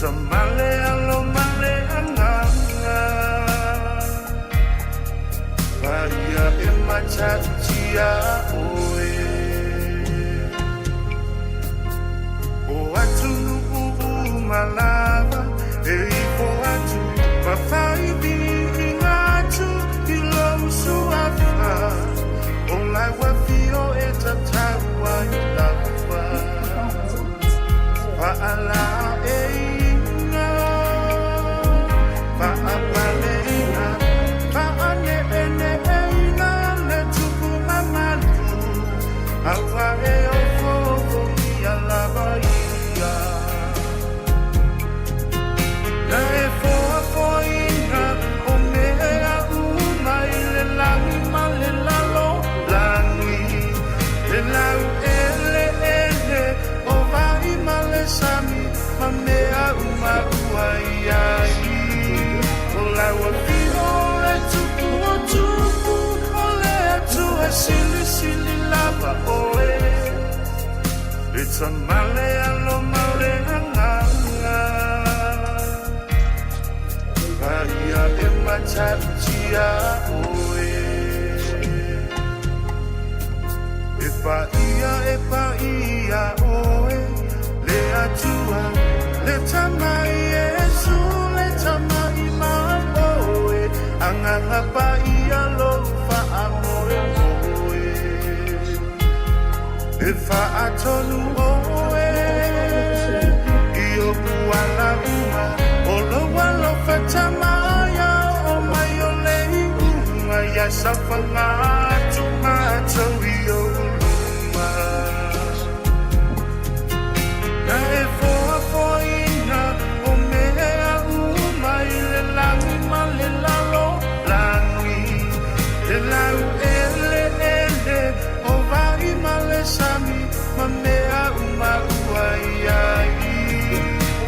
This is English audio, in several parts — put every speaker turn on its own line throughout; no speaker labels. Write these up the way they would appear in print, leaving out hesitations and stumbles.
It's a male alo male anganga Vaya emachatia oe O atunu malava Eifo atu Mafai ngatu Ilo suafa Olai wafio etatawa Yulawa Fa'ala eina Fa'apaleina Fa'ane ene eina Letuku mamalu Awa eo fofo Ialaba ia Na e fo'afoina O mea uma Ile langi ma le lalo Langi Le lau ele ele O vai male sami Mamea uma uaiai O lau a fino Le tupu o tupu O le atu e sili sili lava oe It's a male alo male anganga Vaya e machatia oe E pa ia oe Le atua Le tamai Yesu Le tamai maoe Anganga pa ia lo fa amoe oe E fa atonu oe Io buala uma Olo walo fa tamaya O mai o lei uma Ya safanga Tumato io Na e fo'afoina O mea uma Ile langi ma le lalo Langi Le lau ele ele O vai ma le sami Ma mea uma uaiai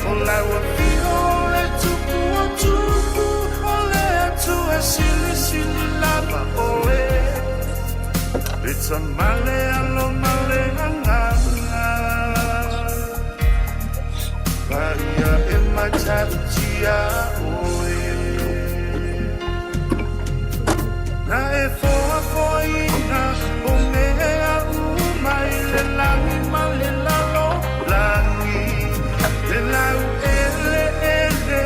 O lau a fio Le tupu o tupu O le atu e sili sili lava oe It's a male alo male anganga Vaya emachatia oe Na e fo'afoina O mea uma Ile langi ma le lalo Langi Le lau ele ele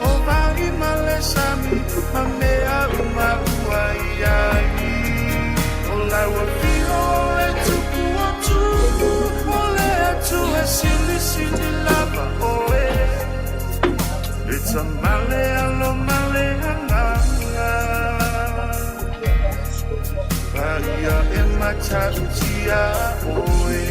O vai ma le sami Ma mea uma uaiai O lau a fio Le tupu o tupu O le atu e sili sili lava oe It's a male alo male anganga Vaya e machatia oe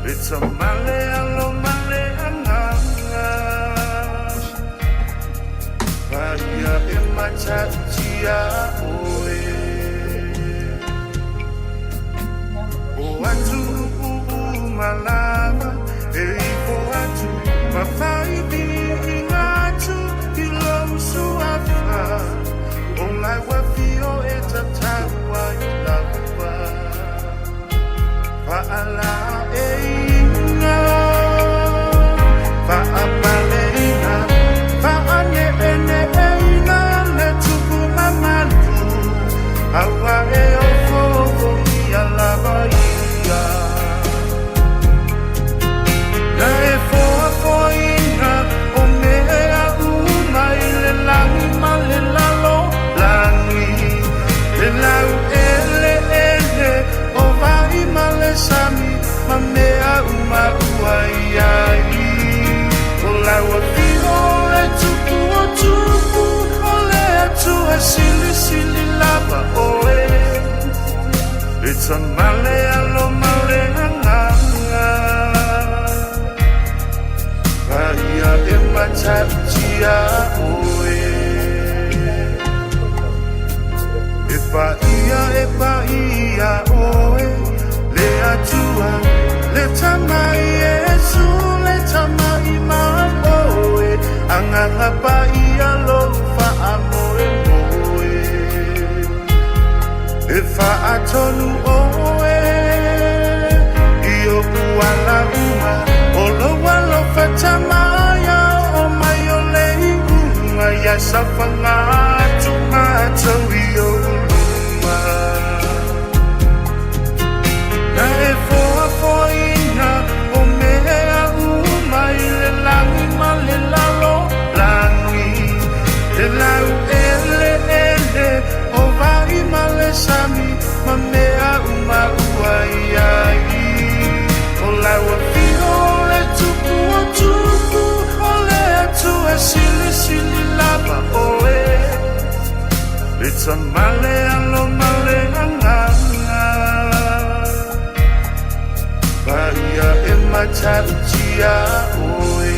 It's a male alo male anganga Vaya e machatia oe O atu malava Eifo atu Mafai ngatu Ilo suafa It's a male alo male hanganga Bahia emachatia oe Epa ia oe Le atua Le tamai Yesu Le tamai mamoe Anganga pa ia lo fa amoe moe Efa atonu oe Io kuala uma Olo walo fatamaya O mayo lei uma Ya safanga Tumato io uluma Na e Fa'afouina O mea uma Ile langi male lalo Langi Le lau ele O vai male sami Ma mea uma uai O lau a fio le tupu o tupu O le atu e sili lava oe It's a male alo male anganga Bahia e matatia oe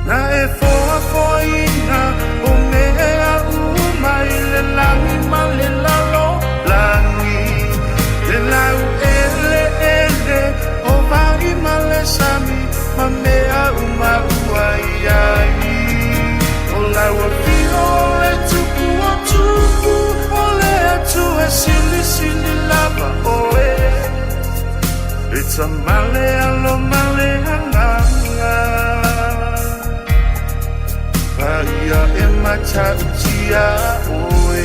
Na e Fa'afouina O mea uma Ile langi male lalo Langi Le lau ele O vai male sami Ma mea uma uai O lau a fio le tupu o tupu O le atu e sili lava oe It's a male alo male hanganga Bahia e matatia oe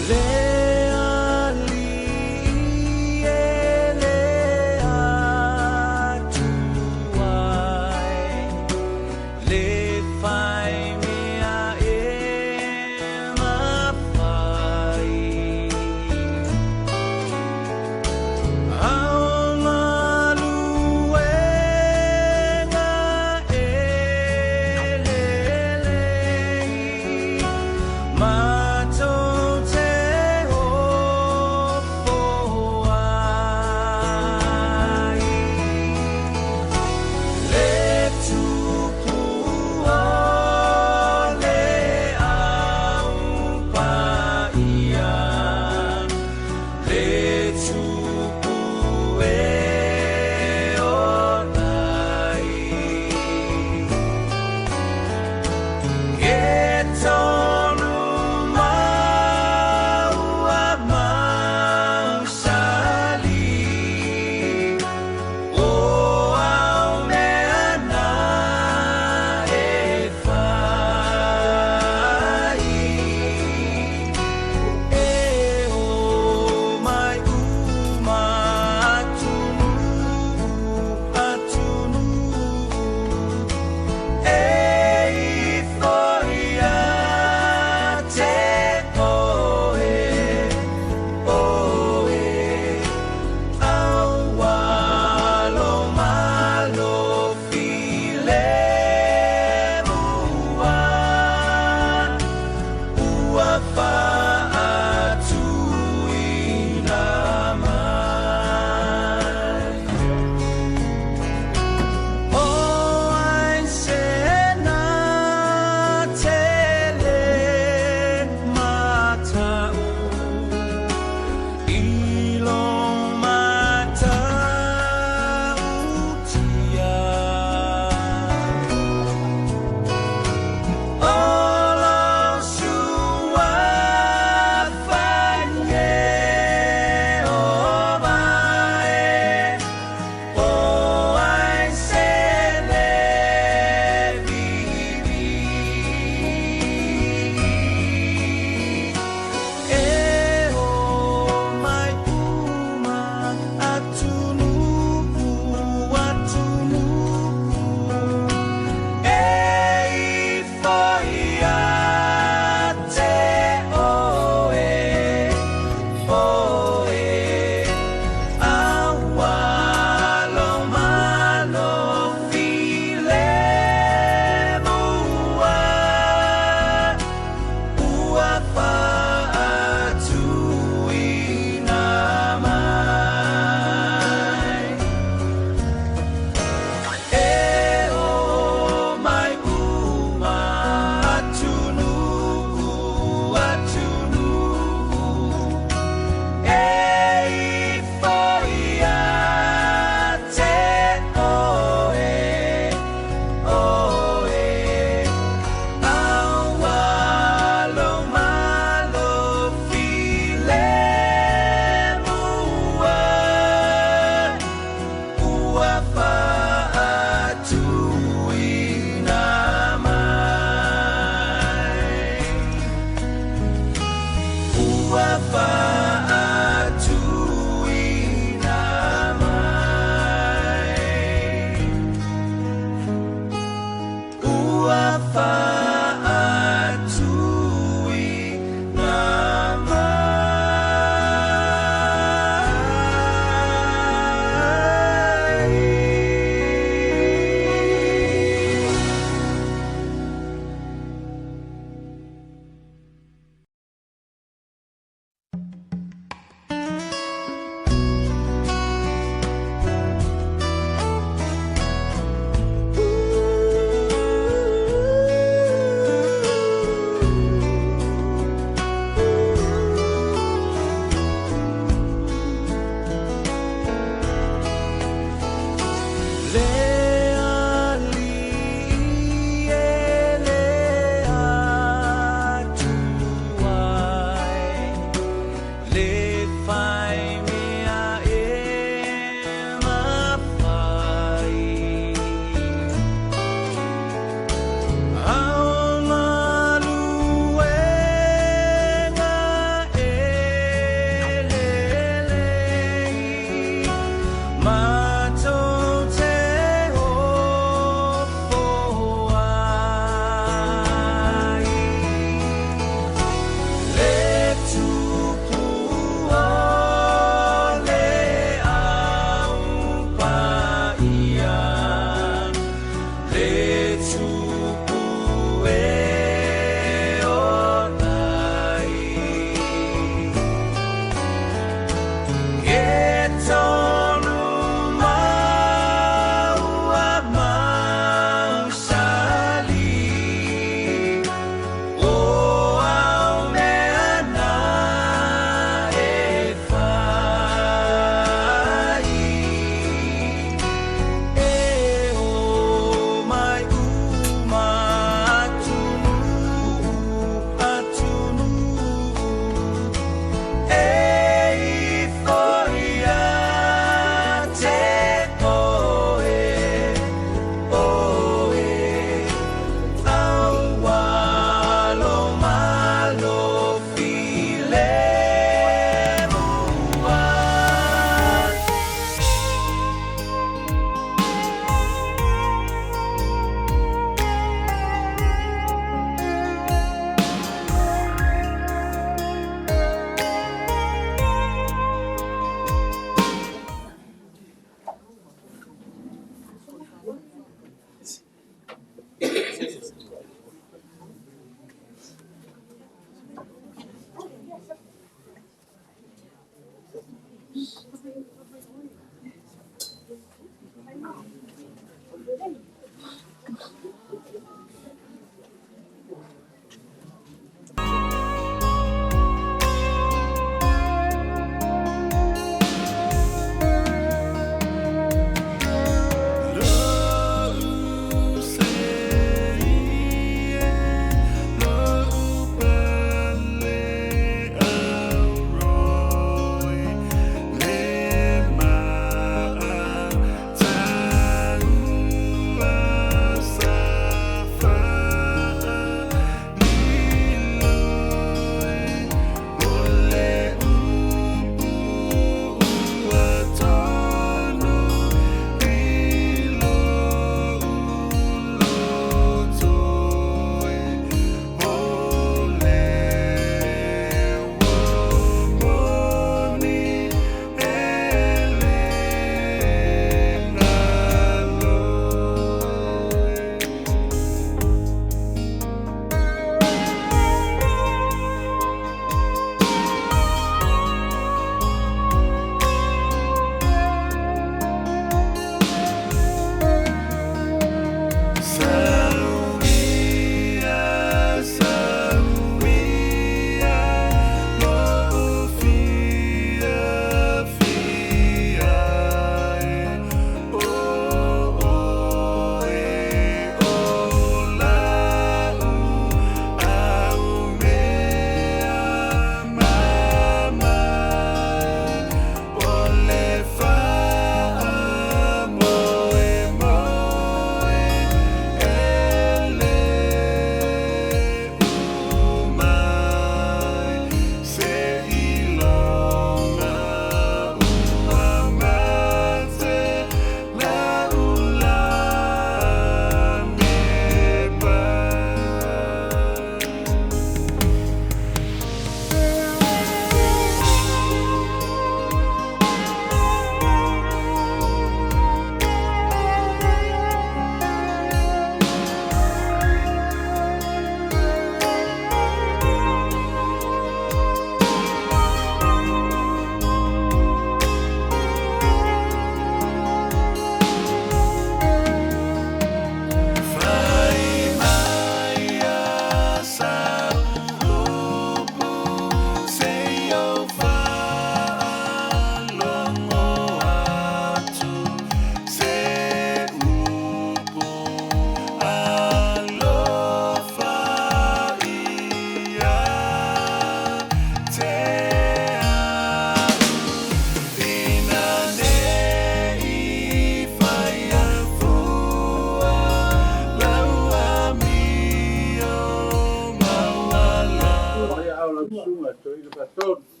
Taelega Faafouina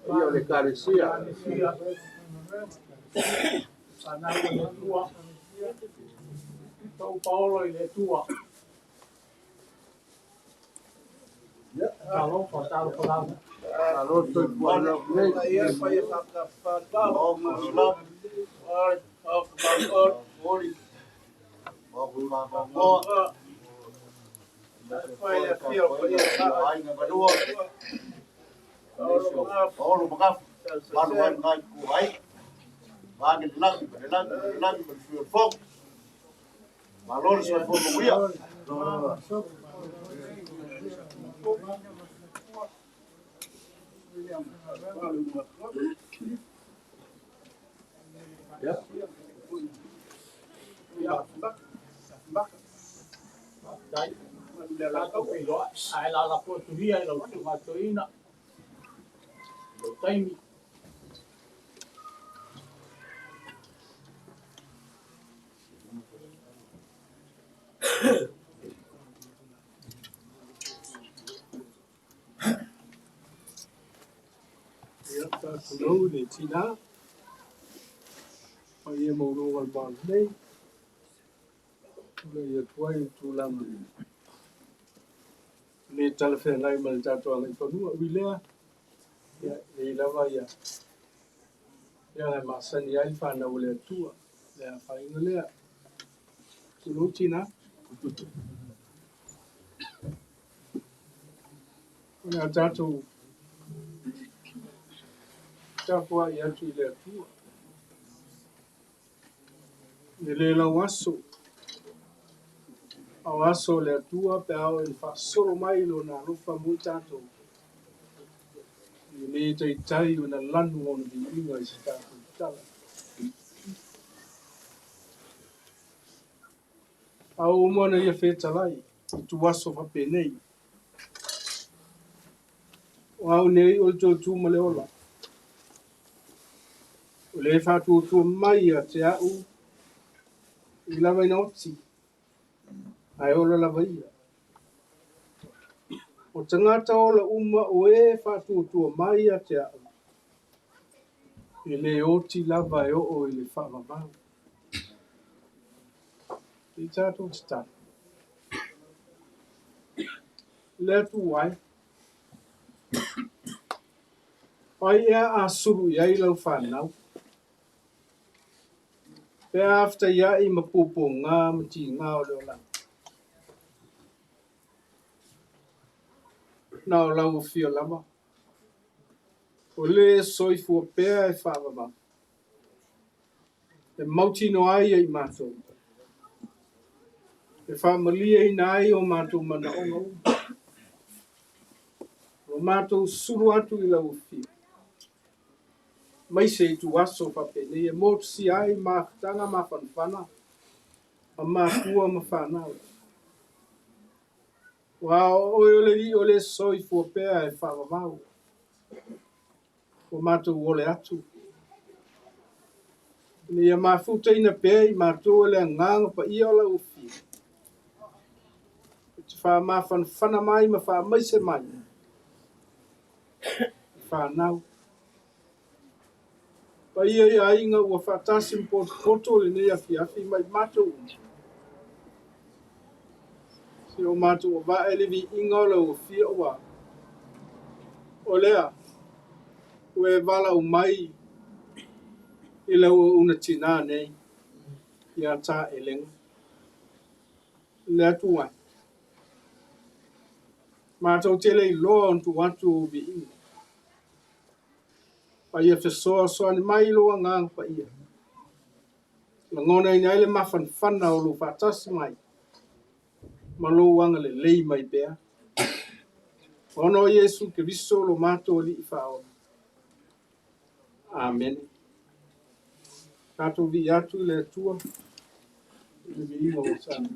Ia o le karesia.
Ana le tua. Tau Paolo i le tua. Talo pa talo pa lava.
Lotu buana nei.
Ia pai e whakawhata o masla. Ai, whakawhata ori. Whakawhata. Pai e whio pai e whainga manua. Olo makafu. Manu ai ngai kuhai. Wāngi langi, langi, whio fok. Malori sa fo muia.
Dai. La tau i loa. Ai la potuhia i lau tumatoina. Lo taimi.
Kulou le tina o ia mauro wal ban nei le ia tuai tu lam le talefe ngai mal tatu ngai panua wilea ia le lava ia ma sani ai fa na le tua le fa inga kulou tina ona tatu tapua ia tu le tua le lau aso au aso le tua pe au e whasoro mai lo na rufa mui tātou i le tai o na lanu o na di inga i si tātou tala au umana ia whetalai i tu aso whape nei o au nei o tō tū male ola o le whātua tū mai a te au I lava ina oti. Ai ola lava ia. O tangata ola uma o e whātuatua mai a te au. I le oti lava e o I le whaamamau. I tātou te tātou. Le atu ai. Ai ea a suru I ai lau whanau. Pe afta ia I mapopo ngā mati ngā o leo lang. Nā o lau o fia lama. O le soifua pea e whaamamau. E mautino ai ai mātou. E whaamalia I nā ai o mātou mana o ngau. O mātou suru atu I lau o fia. Mai se tu aso whapene. E mōtu si ai mātanga mawhanwhana. A mātua mawhanau. Wa o le soifua pea e whaamamau. O mātou ole atu. Ni a mafuta pea I mātou le nganga pa ia ola ufi. Te whaamawhanwhana mai ma whaamaise mai. Whanau. Pa ia I ainga ua whatasim poto le nei afiafi mai mātou. Si o mātou o va elevi inga ola ufi oa. O lea. Ue vala o mai I lau una tina nei I a tā elenga. Lea tu wai. Mātou tele I loa on tu watu o vi inga. Pa ia fesoa soa ni mai loa ngang pa ia. La ngona ina ele mawhanwhana o lo whatasi mai. Ma lo wanga le lei mai bea. Ono Yesu ke viso lo mātou li I whao. Amen. Tātou vi atu le tua. Le vi ingo o sana.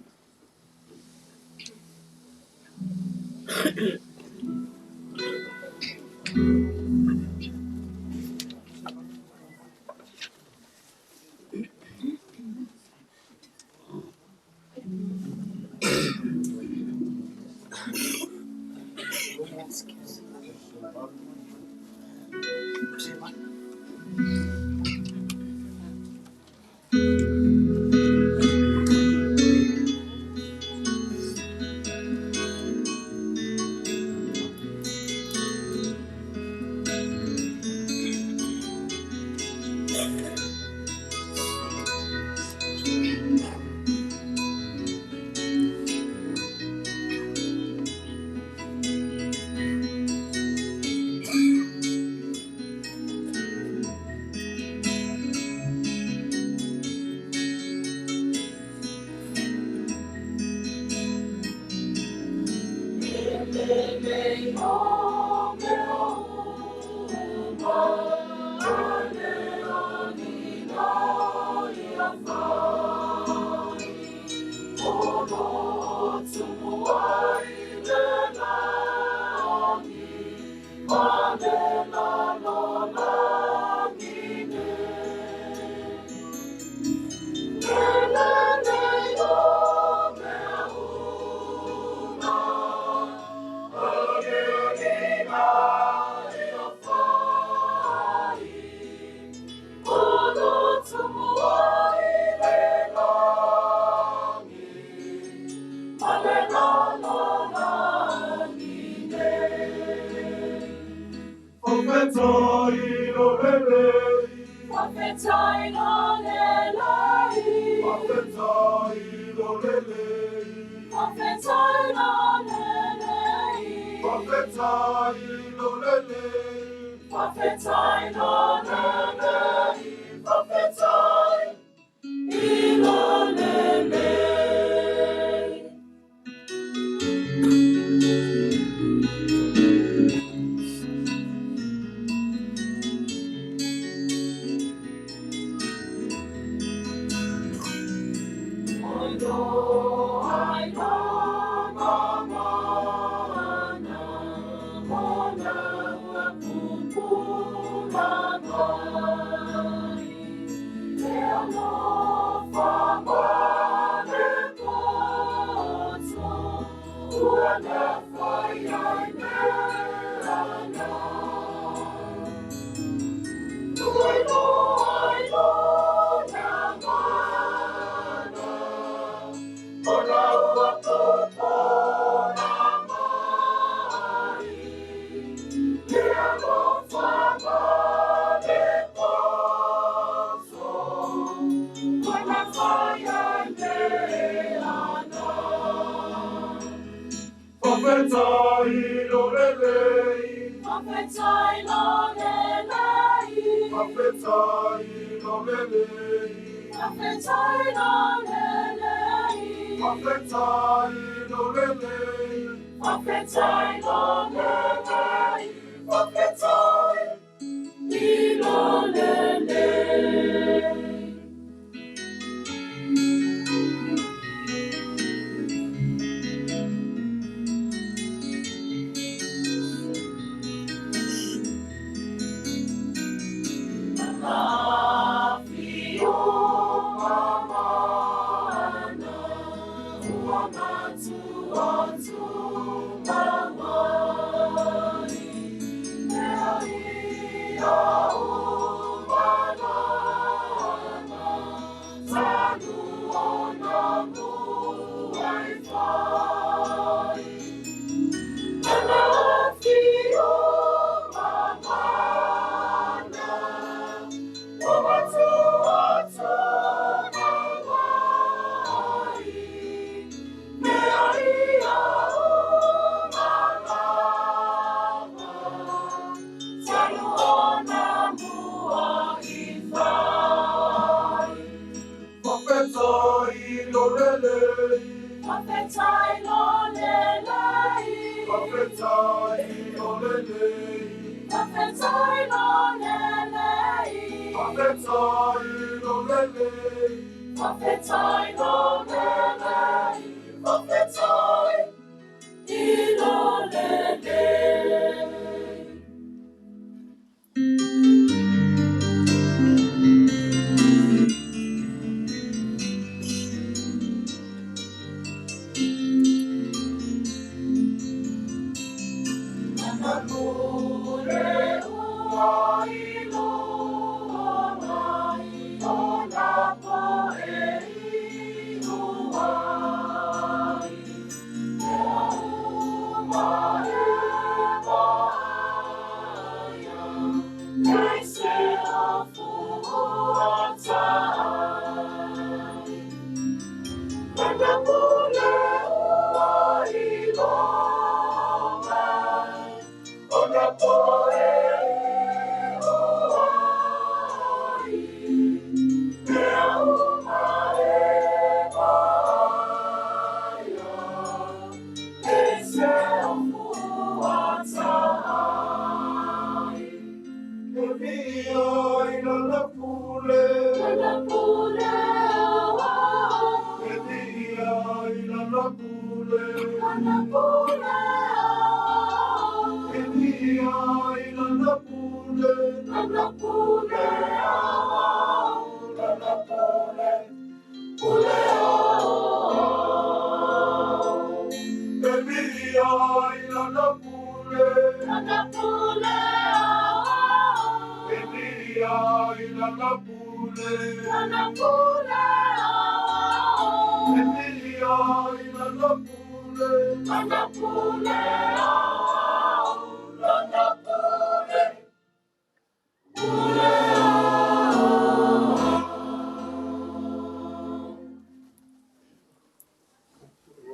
Tatupu.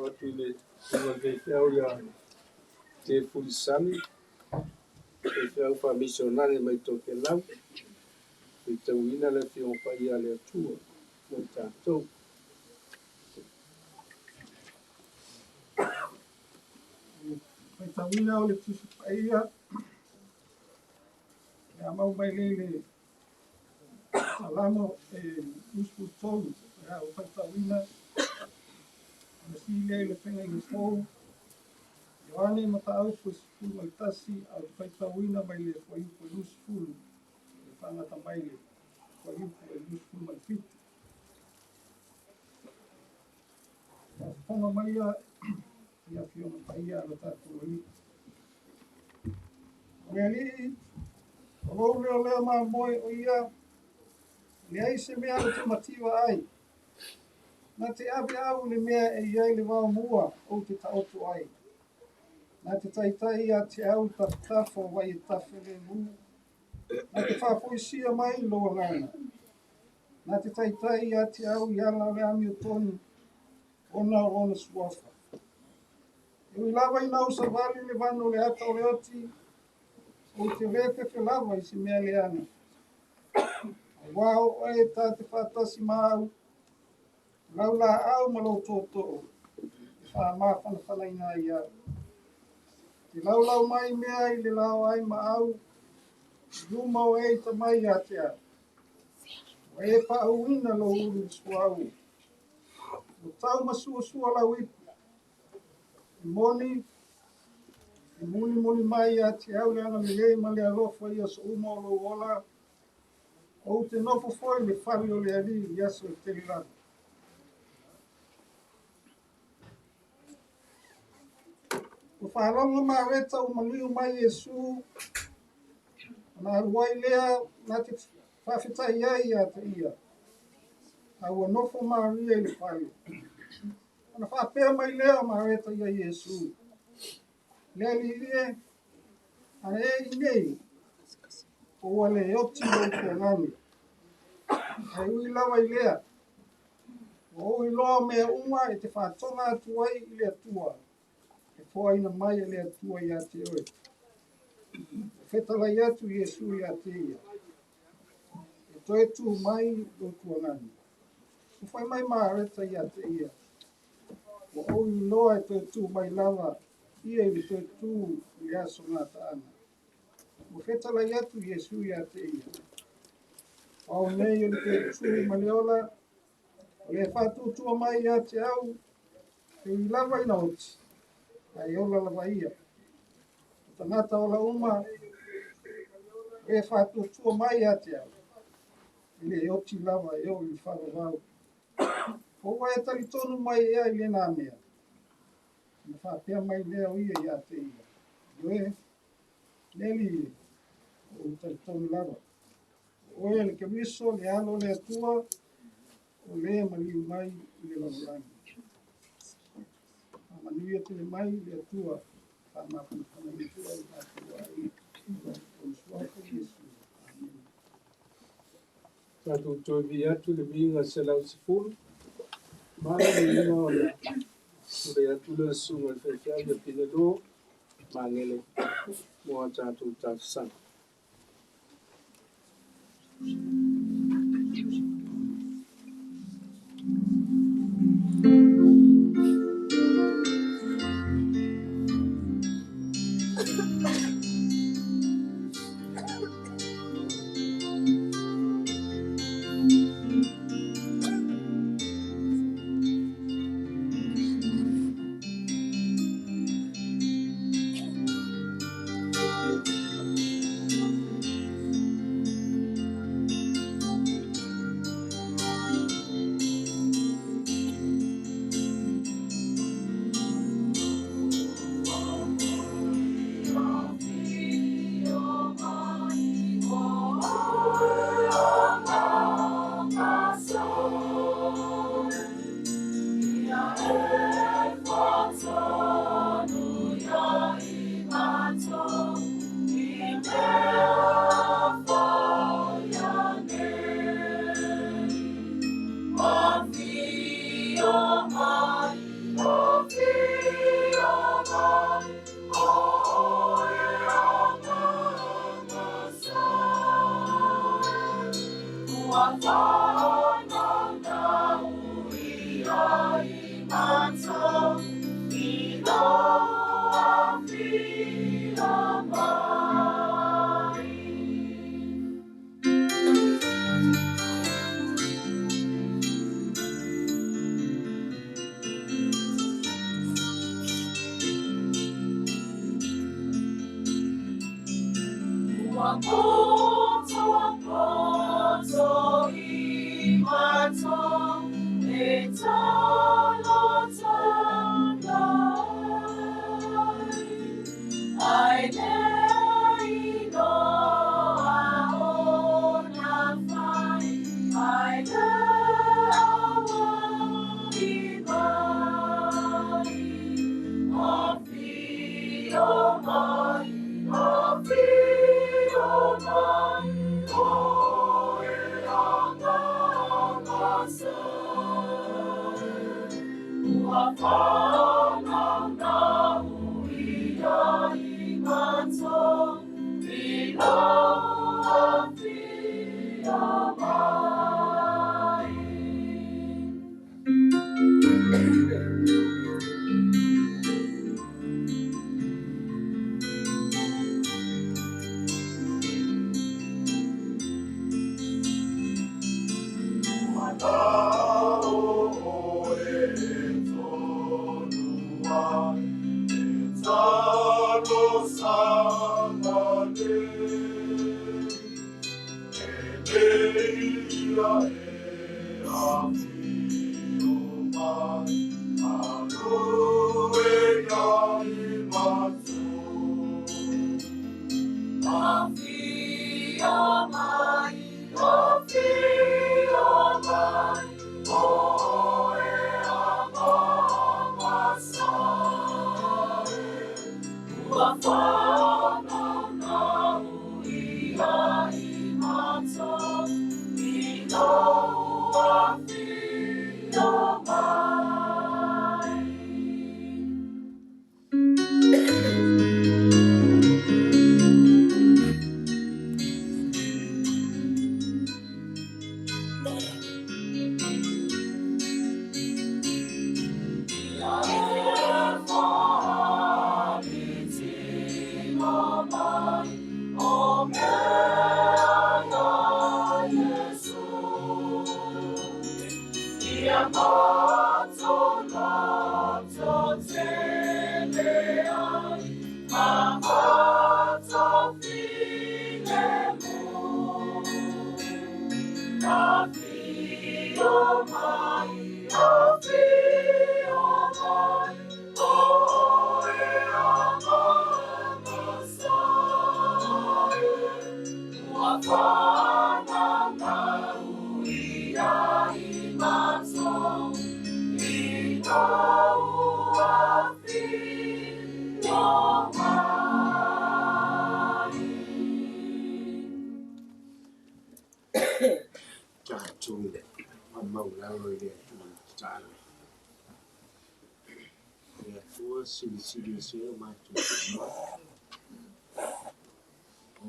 Watu ile wangefia ya te fulisani e fa missionare mai toke lau e tauina le fio pa ia le atua mo tatou
Faitauina o le tusi paia, e amau mai le salamo e uspu tolu, e au faitauina, na sile le penga i fou, Ioane mata au fu sifulu mai tasi, au faitauina mai le whaiupu e usfulu, e whangata mai le whaiupu e usfulu mai fitu. Whanga mai ia fiona paia ala tātou i. Meli, o leo leo ma moe o ia, le ai se mea le tamatiwa ai. Nā te abe au le mea e iai le wao mua o te taotu ai. Nā te taitai a te au tafo wai e tafe le mu. Nā te whapoisia mai loa ngana. Nā te taitai a te au i ala le ami o tonu, ona ona suafa. E ui lawa i nau sa vali le vano le ata o le oti, o te vete te lava i se mea le ana. Wao oe tā te whātasi māu, lau la au malo tōtō, wha mā whanawhana i ngā i au. Te lau mai mea i le lau ai ma au, luma o e ta mai a te au. O e pa auina lo uru sua au. O tau masua sua lau ipu. Moni, muni mai a te au le ana le lei ma le alofa i aso uma o lo ola. O te nofo foi le whari o le ali i aso e te lana. O wharonga mā reta o maniu mai Jesu, nā ruai lea nā te whawhetai ai a te ia. Au nofo mā ria i le whari. Ana whapea mai lea mā reta ia Jesu. Lea li rie, ana e i nei, o wale oti o te ngani. Ai ui lawa i lea. O ui loa mea unga e te whatonga atu ai i lea tua. E poa ina mai e lea tua i a te oe. Whetala i atu Jesu i a te ia. E toe tu mai o tua ngani. O whai mai maa reta i a te ia. O ui loa e toe tu mai lava. Ia i toe tu i aso ngā taana. O whetala i atu Jesu i a te ia. O nei o te tu maliola. O le whātu tua mai i a te au. E i lava i nauti. Ai ola lava ia. O tangata ola uma. E whātu tua mai a te au. Ile e oti lava e o i whārawau. O wai e tali tonu mai ea i lena mea. Me whāpea mai lea o ia i a te ia. Ioe, neli o tali tonu lava. O e le kemiso, le alo le atua, o le maliu mai i le laurani. Manuia te le mai le atua, whamapana i tua i atua i. O suafa Jesu.
Tatu toi vi atu le vinga se lau se fulu. Mana le vinga o le le atu le sunga le whewhia le pine lo. Mangele mua tatu tafsana.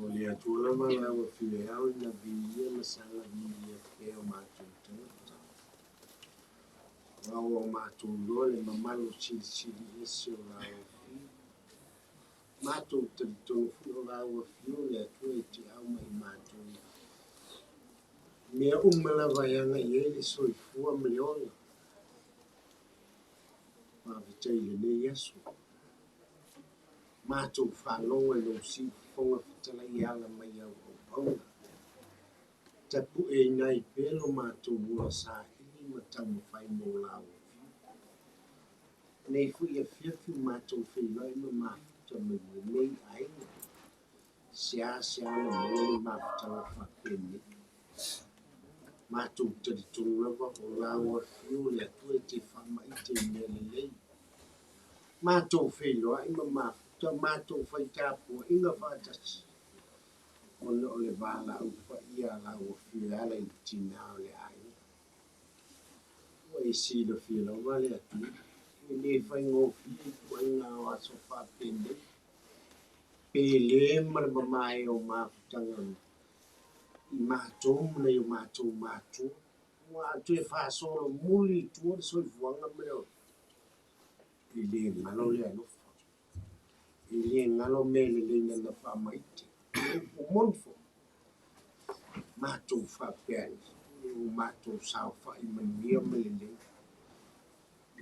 Olha, tu lama lá o filial na via, mas ela via que é o mato tanto. Lá o mato dole, mamalo chili esse lá o fio. Mato tanto fio lá o fio, e a tua te alma e mato. Minha lá vai na ele só foi melhor. Mas vitei nem isso. Mato falou e não se foi a iala mai au au. Tapu e nai pelo mato mula sa ini matamu fai mo lao. Nei fui a fiafi mato whenai ma mafuta nei ai. Sia na mole mafuta wa whapene. Mato tari tungava o lao a fiu le tue te whama i te melelei. Mato whenai ma mafuta mato whai tāpua inga whātasi. Ona o le wala upa ia la o whiala i tina o le ai. O e si lo whiala o wale atu. E le whai ngō whia kua inga o aso whapende. Pe le marama mai o mafutanga. I mātou muna i o mātou. Wa atu e whasoro muli tua de soi fuanga mreo. I le ngalo le anofa. I le ngalo mele le ngana whamaiti. O monfo. Matou whapea o matou sao whai mania malele.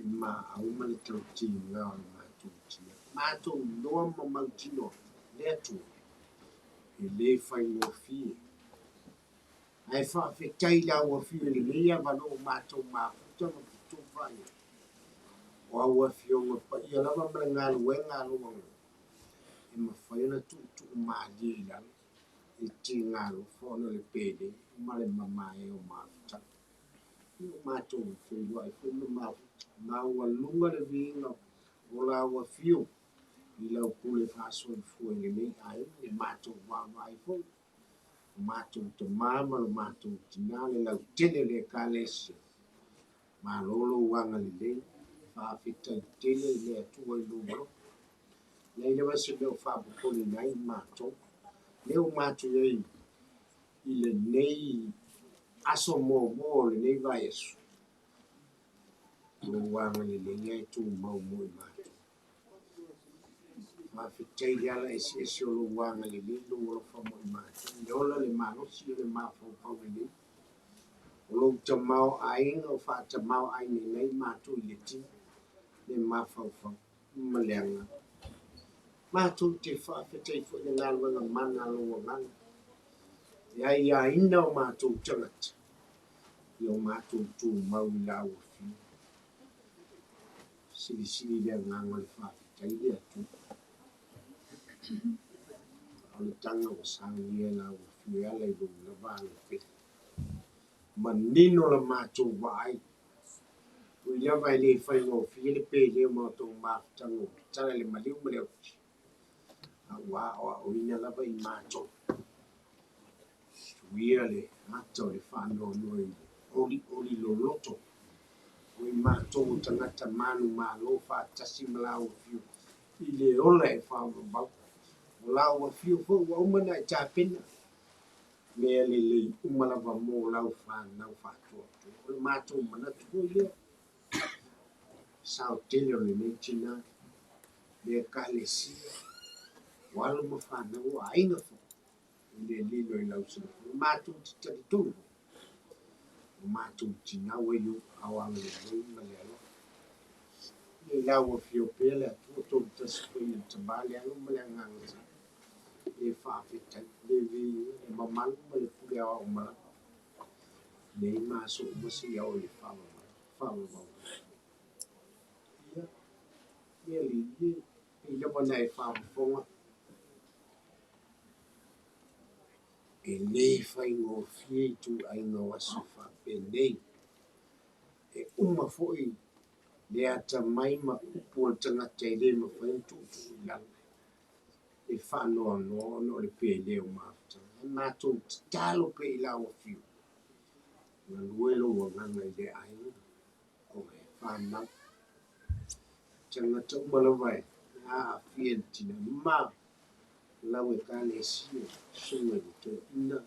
Ma au male tau tina o matou tina. Matou noa ma mautino le atu. e le fai mo fi ai fa fe tai la o fi le le ia va no matou ma futa ma tu vai o a fi o pa ia la ma nga lu nga lu e ma fai na tu ma di la e ti nga lu fo no le pede ma le mama e o ma futa matou fe lo ai fo no ma o lunga le vinga o la o fi o i lau pule faso fu le me ai e matou wa mai fo matou te mama le matou tina le lau tele le kalesi ma lolo wanga le fa fita tele le tua i lumo le le wasi le fa po le nai matou le o matou e i le nei aso mo le nei vai esu lo wanga le ngai tu mau mo matou ma fitei ala esi o lo wanga le lo fa mo matou le ola le malo si le ma fa le lo tamau ai o fa tamau ai nei matou le ti le ma fa malenga matou te fa fitei fo le ngalo na mana lo ngana ya ina o matou tangat yo matou tu mau la o fi sili le nganga le fa fitei le tu o le tanga o sangi la o fi ala i lo na va le fi manino la matou vai o ia vai le fai ngo fi le pe le mo to ma tango tala le maliu le wa o ina la vai matou ia le matou le fa no oli lo loto o i matou tangata manu ma lo fa tasi mala o fi i le ola e fa ba o la o fi fo o mana ta pena me le umala va mo la fa na fa to o matou mana tu ia sao tele le metina le kalesi walo mo fa na o aina fo le lilo i lau sila matou titali tolu matou tina o yo awang le malelo le lau o fio pele tu to taspo i tabale alo malanga le fa fita le vi mamal le puya o mala le maso mo si ya o le fa ia li i le bona e fa fonga e le fai ngo fie tu ai no aso fa penei e uma foi le ata mai ma upo tanga te le ma fai tu la e fa no le pe le o ma na tu talo pe la o fio na luelo o nganga le ai o e fa na tanga tu mala vai a fie tina ma la we ka le si sunga to ina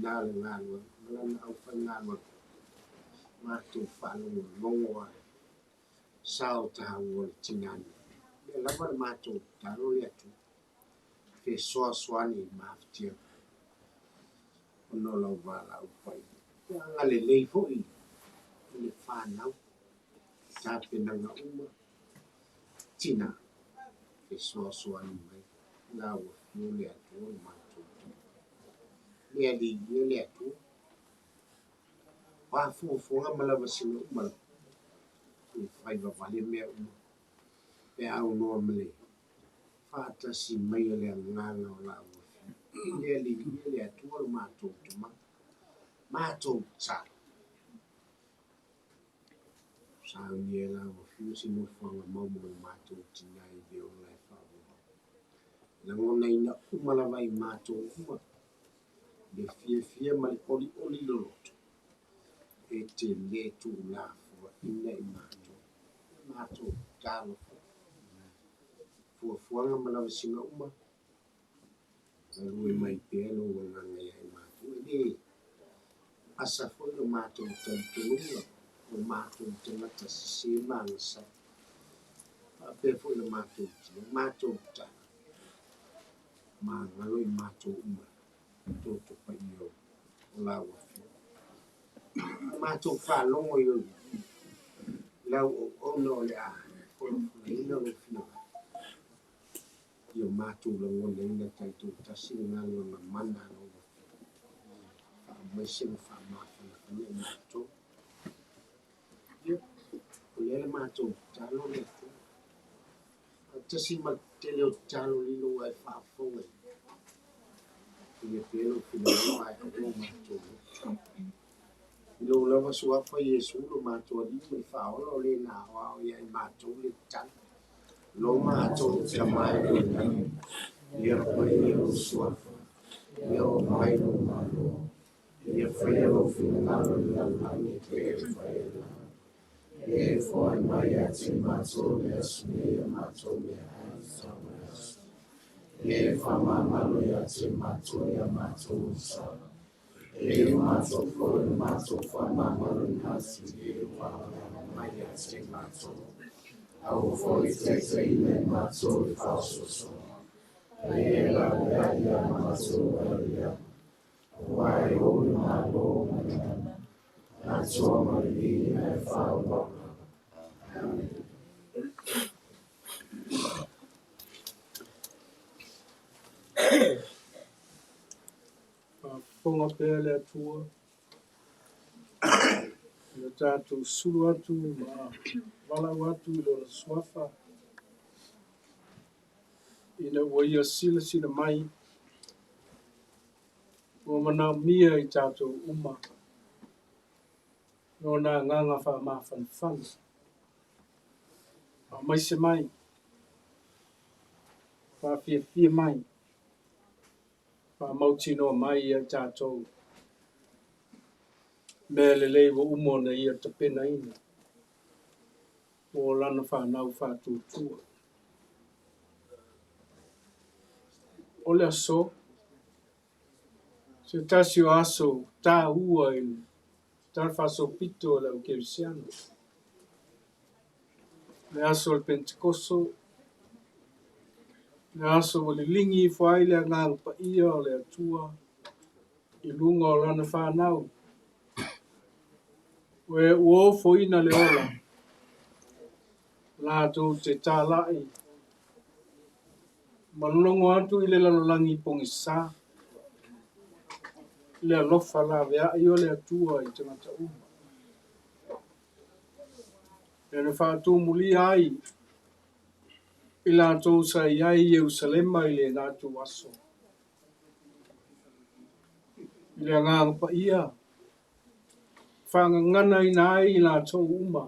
na le ngalo na au fa ngalo ma tu fa lo ngo sao ta wo tinan le la ma tu ta lo le tu fe so ni ma tia no lo va la u fa nga le fo i le fa na ta pe na nga uma tina fe so ni mai na wo no le tu ma tu le tu pa fu nga mala va sino ma fai va vale me pe au no mele fata si mai le nganga o la le tu o ma tu sa ni la o fiu si no fa ma ma tu tina i de o la fa la ngona ina umala vai ma tu uma le fie ma oli lo e te le tu la fo ina i ma tu talo fo nga mala singa uma lui mai pelo nga ngai ma tu le asa fo lo ma tu tanto o ma tu tanga si ma sa pe fo lo ma tu ta ma lui ma tu uma to pa io la wa ma tu fa lo yo la o no le a o no lo fino io le mātou la ngone ina taitu tasi ngā ngā mana no mai se fa mafana ne mātou o le mātou talo le tasi ma te leo talo lilo ai whaafonga ia pēro whina ai o mātou ilo lava suafa Yesu lo mātou ali mai whaola o le nā wao ia i mātou le talo lo mātou te mai o nani ia pai o suafa ia o mai o malo ia whaia o whina ngalo la langi te e whaia e whai mai a te mātou mea smea mātou mea ai tauas e whamamalo ia te mātou ia mātou sa e mātou kore mātou whamamalo nasi e whamamalo mai a te mātou au foi te ine mātou i whausoso e la ia ia mātou ia wai o malo a toa mari e whaua
Whonga pēr le atua. Ia tātou suru atu ma walau atu i lona suafa. Ina ua ia sila sina mai. Ua mana mia i tātou uma. Nona nganga wha mawhanawhana. A mai se mai. Wha fia mai. Wha mautino mai i tātou. Mea le leiwa umona ia te pena ina. O lana whanau whātūtua. O le aso. Se tasi o aso tā ua i tā whaso pito le o kerisiano. Le aso le Pentecoso. Le aso o le lingi i whai le ngang pa ia o le atua. I lunga o lana whanau. We uofo ina le ola. Lātou te tālai. Malongo atu i le lalolangi pongi sā. Le alofa la vea i o le atua i te mata uma. Le ne whātou muli ai. I lātou sa iai i Eusalema i le ngātou aso. I le ngāng pa ia. Whangangana i nai i lātou uma.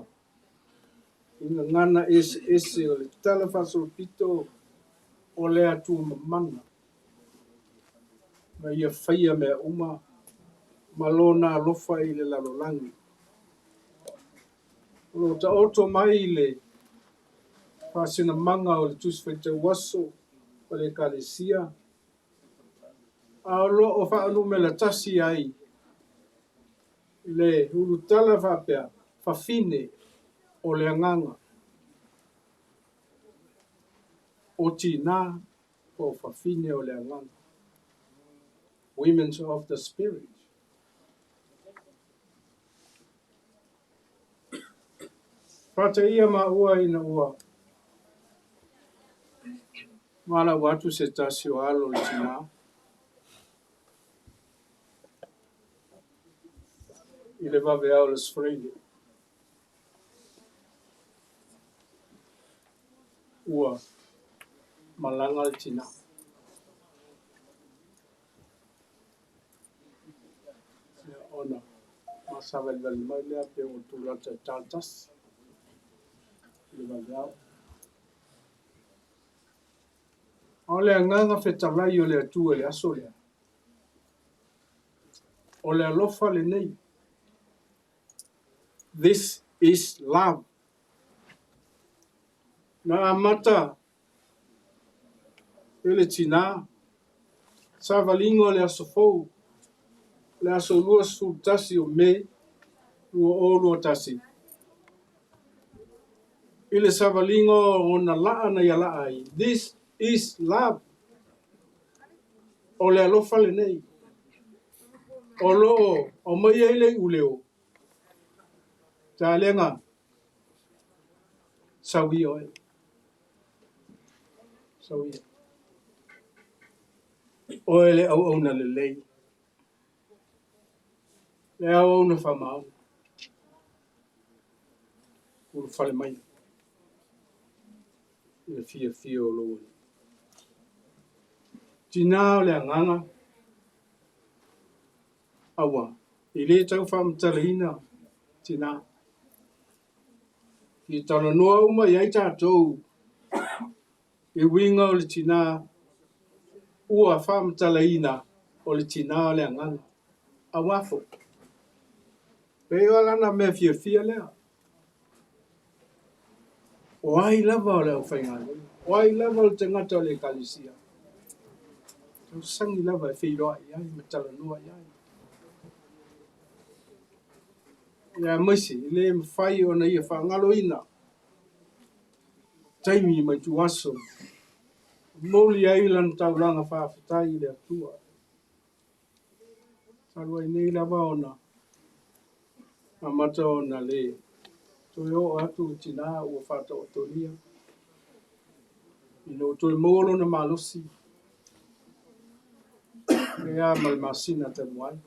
I ngana ese o le tala whaso pito o le atu mamana. Ma ia whaia mea uma. Malona alofa i le lalolangi. O ta oto mai le whasina manga o le tuswhete waso o le kalesia. Aolo o whaanu me la tasi ai. Le urutala whapea, whawhine o le anganga. O tina o whawhine o le anganga. Women of the Spirit. Pata ia ma ua ina ua. Mala watu se tasi o alo le tina. I le vave au le sfredi. Ua malanga le tina. Ona masawa i vali mai lea pe o tūrata i tātas. I le vave au. O le anganga whetalai o le atua le aso lea. O le alofa le nei. This is love. Na amata ele tina sa valingo le aso fou le aso lua su tasi o me lua o lua tasi ile sa valingo o na laa na ia laa ai. This is love. O le alofa le nei o loo o mai ele uleo ta lenga sawi oe sawi O ele au na lei. Le au na whamau. Uru whale mai. Ile fia o loo. Tina o le anganga. Awa. Ile tau whamtalina. Tina. I tala noa uma iai tātou. I winga o le tina. Ua whamtalina. O le tina o le anganga. Awafo. Peo lana me fia lea. O ai lava o le au whaingana. O ai lava o le tangata o le kalisia. Tau sangi lava e whiroa iai. Me tala noa iai. Ia maisi, le mwhai o na ia whangalo ina. Taimi mai tu aso. Moli ailan tauranga whawhitai le atua. Tarua i nei lava o na. A mata o na le. Toi o atu tina ua whata o tonia. Ino toi molo na malosi. Rea mai masina te muai.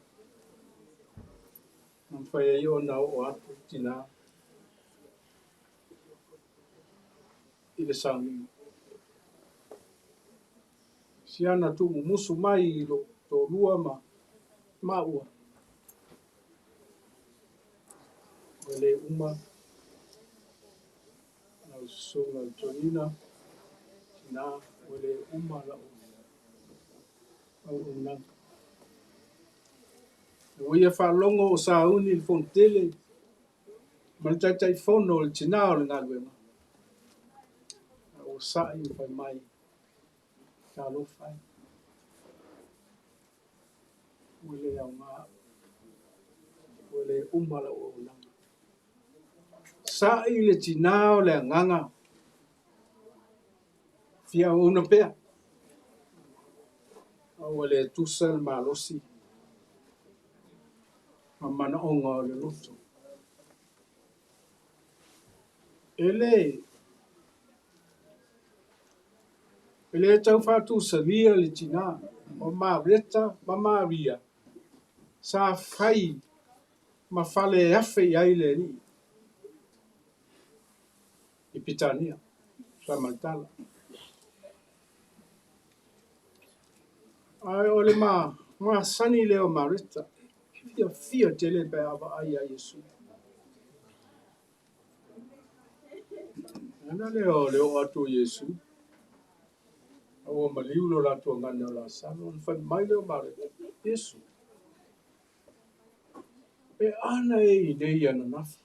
Nam whai ai o na o atu tina. I le sangi. Siana tu musu mai i lo to lua ma ua. Wele uma. Au sunga tonina. Tina wele uma la o. Au unang. Uia whalongo o sauni il fontele. Maltatai fono il tina o le ngaluenga. O sai whai mai. Ka lo whai. Wele au ngā. Wele umala o unanga. Sai le tina o le nganga. Fia o una pea. Au le tusa le malosi. Mamana onga o le lotu. Ele tau whātu sa lia le tina. O māreta ma māria. Sa whai ma whale afe i aile ni. I pitania. Sa maltala. Ai ole ma sani leo māreta. Fia tele pe ava ai a Yesu. Ana leo atu Yesu. Awa maliulo la tua ngana la salo. Whai mai leo māreta. Yesu. E ana e i nei ana nafi.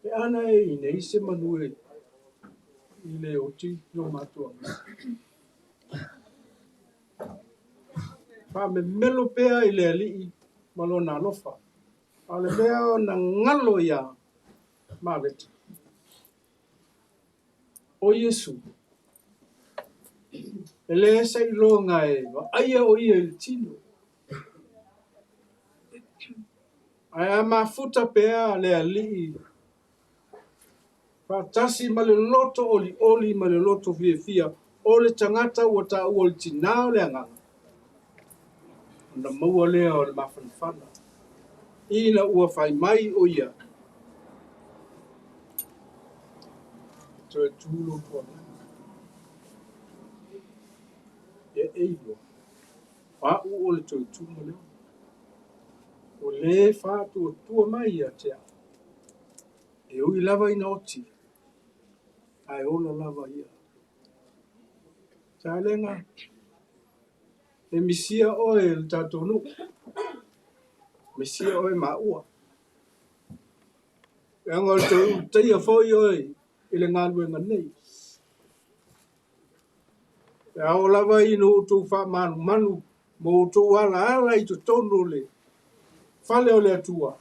E ana e i nei se manue. I le oti no matua. Fa me melo pea i le alii. Malo na lofa. Ale mea o na ngalo ia. Māreta. O Yesu. E le esa i longa e. Aia o ia il tino. Aia mafuta pea le alii. Fatasi ma le loto oli ma le loto fia. O le tangata ua ta ua le tinao le anganga. Na maua lea o le mafanfana. Ina ua whai mai o ia. Toe tūlo tua. E eilo. Wa'u o le toe tūlo leo. O le whātua tua mai a tea. E ui lava ina oti. Ai ola lava ia. Taelega. E misia oe le tatonu. Misia oe maua. E anga o te teia foi oe. Ile ngaluenga nei. E ao lava ino utu wha manu. Mo utu ala i to tonu le. Fale o le atua.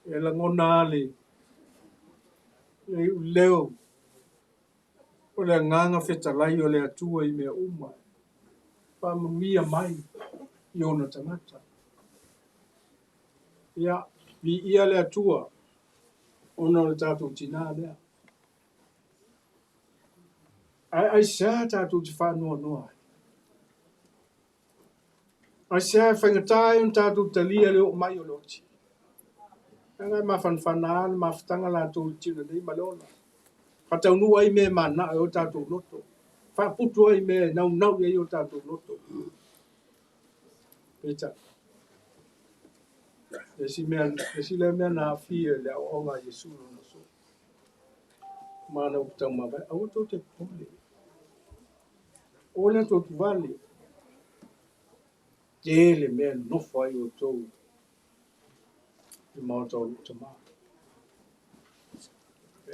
E la ngona ale. Leo. O le nganga whetalai o le atua i mea uma. Pamamia mai. I ona tangata. Ia. Vi ia le atua. Ona le tātou tina lea. ai sa tātou te whanua noa. Ai sa whangatai on tātou talia leo mai o loti. Ngai mawhanwhanaan, mawhtanga la tō tira nei malona. Whatau nua i me mana o tātou loto. Whaputu ai me nau i o tātou loto. Peta. Esi le mea na fia le o nga Yesu no so. Mana utau mabai, au tō te pole. Ole tō tu vale. Tele mea nofo ai o tō. I mau tō luta maa.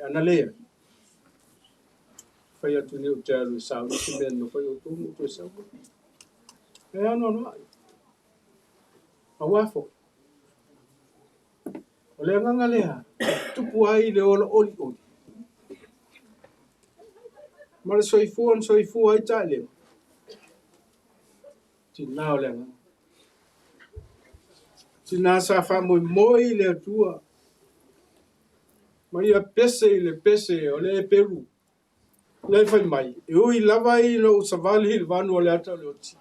Ana lea. Whai atu ni o te alu sao, isi mea nofo ai o tō no tō sao. E ano no ai. Awafo. O lea nganga lea. Tupu ai le ola oli oli. Mara soifua ai tai leo. Tinao lea nganga. Tina sa fa moi le tua. Maria pese le pese o le Peru. Le fai mai. E ui lava i lo savali il vanu o le ata le oti.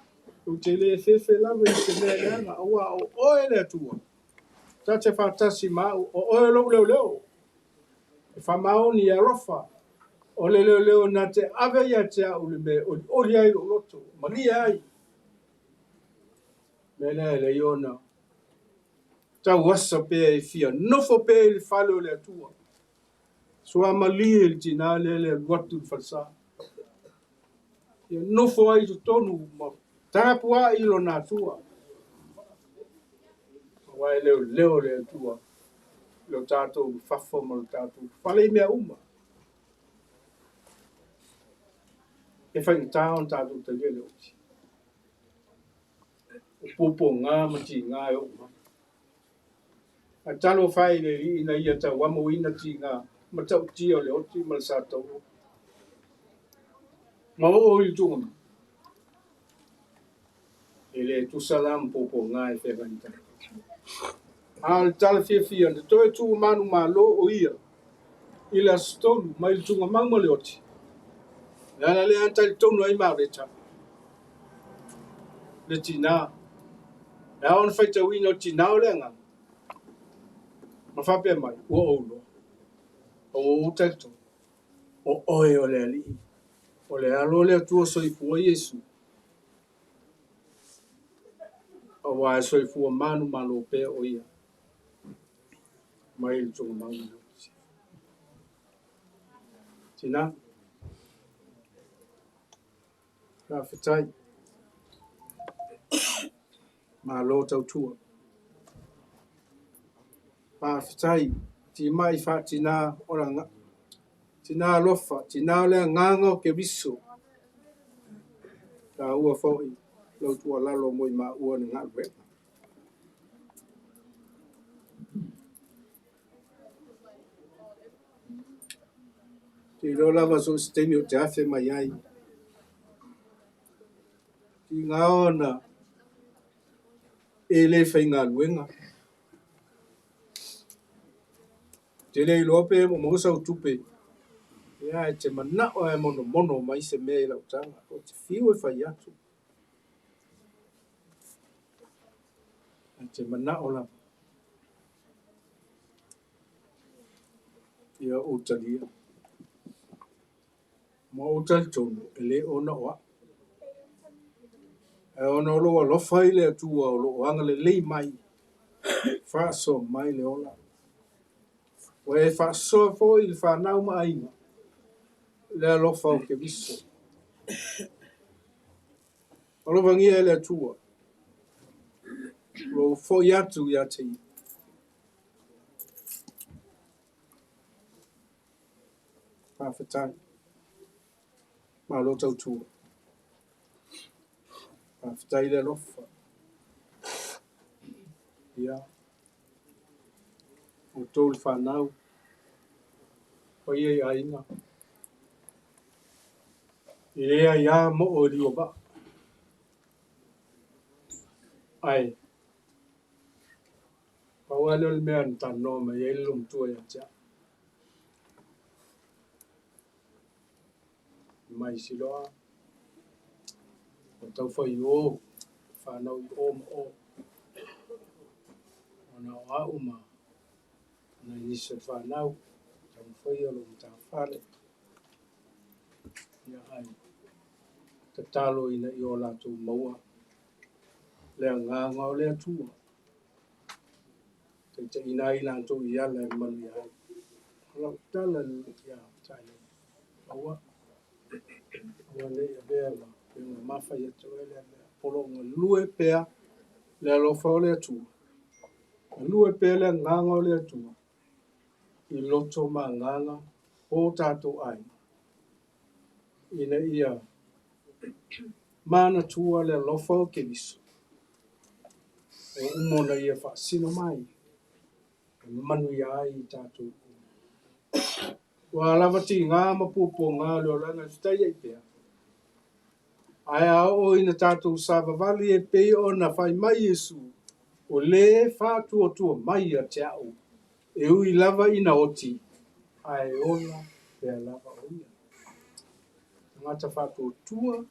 O te le fefe lava i se mea leanga. Aua o oe le tua. Ta te whatasi mau o oe leo. E wha mao ni a rofa. O le leo na te ave ia te au le me o li ai o loto. Maria ai. Mele le iona. Ta wasa pe e fia. Nofo pe il falo le tua. Sua mali il tina le watu falsa. Ia nofo ai tu tonu ma. Tapua ilo na tua. Wai leo le tua. Lo tato fafo ma lo tato. Fale mea uma. E whai taon tato te lele oti. O popo ngā mati ngā e uma. A talo whai le ina ia ta wamo ina ti ngā. Ma tau tia le oti ma le sātou. Ma o i tunga. E le tu salam popo ngā e whewanta. A le tala fia ne toi tu manu malo o ia. I la stonu ma i tunga mauma le oti. Nana le anta le tonu ai maureta. Le tina. E aon whaita wina o tina o le anga. Ma whape mai, ua oulo. O utaito. O oe o le ali. O le alo le atua soifua Yesu. O wae soifua manu malo pe o ia. Mai il tunga mauma. Tina. Ka whitai. Malo tautua. Pa whitai. Ti mai wha tina oranga. Tina lofa. Tina le nganga o ke viso. Ka ua fōi. Lotu a lalo moi ma ua ni ngā weka. Ti lo lava so stemi o te afe mai ai. Ti ngā ona e le whai ngā luenga. Te le lope mo mausa o tupe. Ia e te mana o e mono mai se mea i lautanga. O te whiu e whai atu. E te mana o lava. Ia o talia. Ma o tali tonu e le ona oa. E ona o loa lofa i le atua o loa anga le lei mai. Whaaso mai le ola. O e whaaso fo i le whanau maaina. Le alofa o ke viso. O lo vangia e le atua. Lo fo i atu i ate i. Pawhetai. Ma lo tautua. Pawhetai le alofa. Ia. O tōl whanau. O ia i aina. I rea ia mo o rio ba. Ai. Pawale o mea ntano ma ia ilum tua ia tia. mai siloa o tau whai o whanau I o ma o ona o a uma na inisa whanau tau whai alo mta whale ia ai te talo ina I o lato maua lea nganga o lea tua te ina I lato I ala e manu ia ai lau tala ia tai aua aua le ia bea ma penga mawha ia tu ele polo ngā lue pea lea lofa o lea tua lue pea lea nganga o lea tua I loto ma nganga o tato ai ina ia mana tua lea lofa o keliso e umona ia whaasino mai manu ia ai tato wa lava ti ngā mapupo ngā leo langa stai ai pea ai o ina tato sava vali e pei o na whai mai Yesu o le whātua tua mai a te au e ui lava ina oti ai ona pea lava o ia tangata whātua tua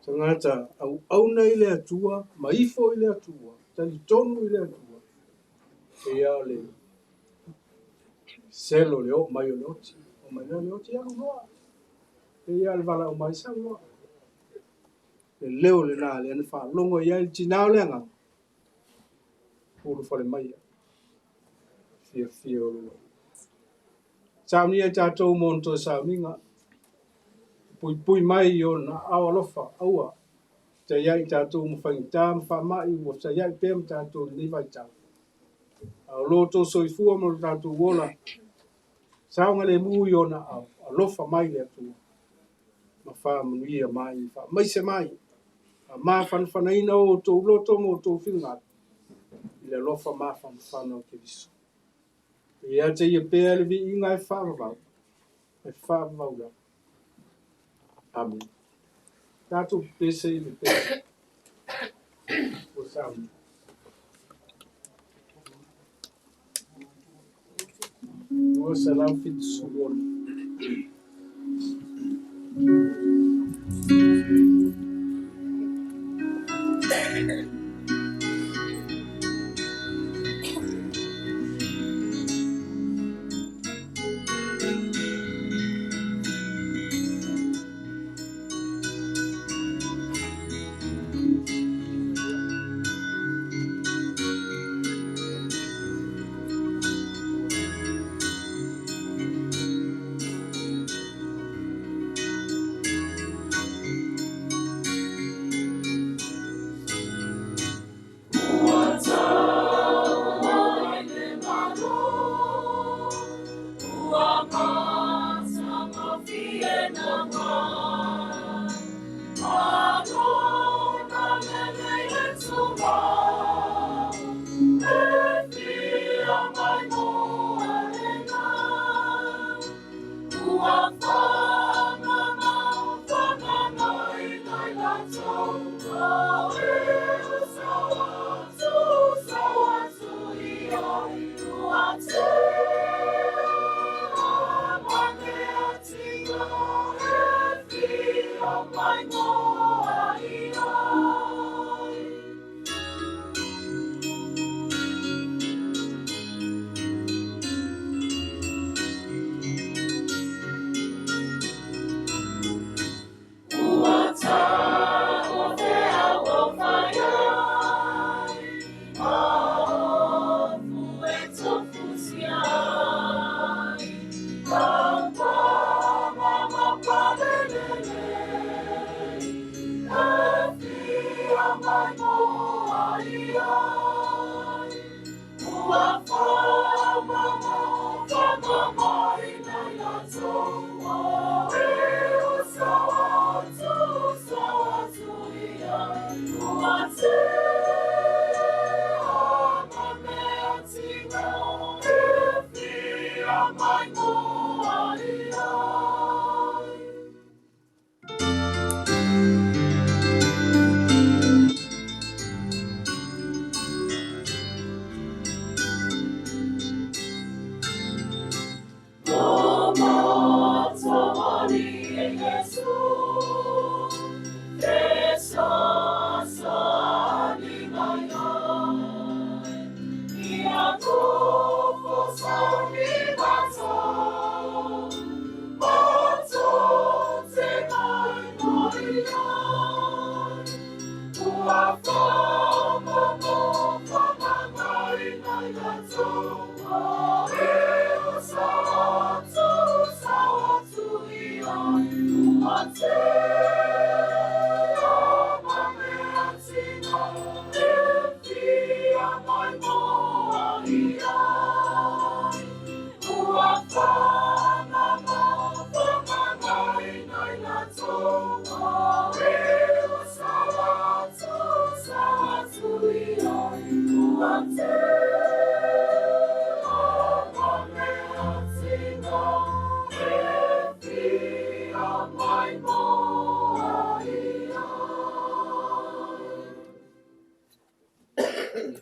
tangata au nei lea tua maifo I lea tua tali tonu I lea tua e ia le selo le o mai o le oti o mai le oti au noa e ia le vala o mai sa noa le leo le nā le ane whaalongo ia le tinao le anga uru whare mai fia o le Sauni e tātou monto sauninga pui mai I o na awalofa aua te iai tātou mwhangitā mwhamai o te iai pēm tātou Livestreaming tau au Lotu soifua mo tātou wola saunga le mui o na au alofa mai le atua ma whamanuia mai maise mai ma whanwhanaina o tō Lotu mo tō whiunga I le alofa ma whanwhana o Keriso ia te ia pēr vi inga e whāwau la amen tātou pēse I le pēr o sauni o salam fit suwon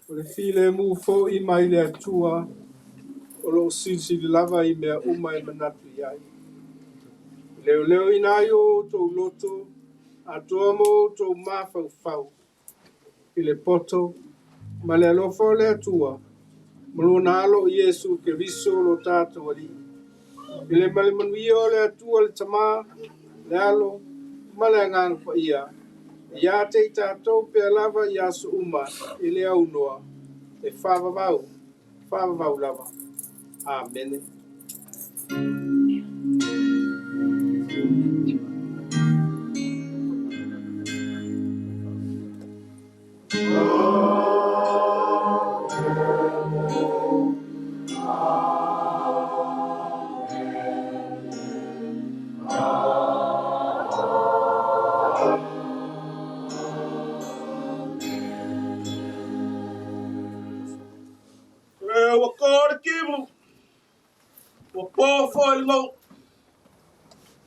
O le file mu fo I mai le atua o lo sisi lava I mea uma I manatu iai. Leo leo ina yo to loto a toamo to mafau I le poto ma le alofo le atua maluna alo Yesu ke viso lo tato wali. I le male manuia o le atua le tama le alo ma le ngang pa ia. Ia te tatou pe lava ia su uma I le au noa e whawavau lava. Amen.
Wakor kimu, wapo foi lo,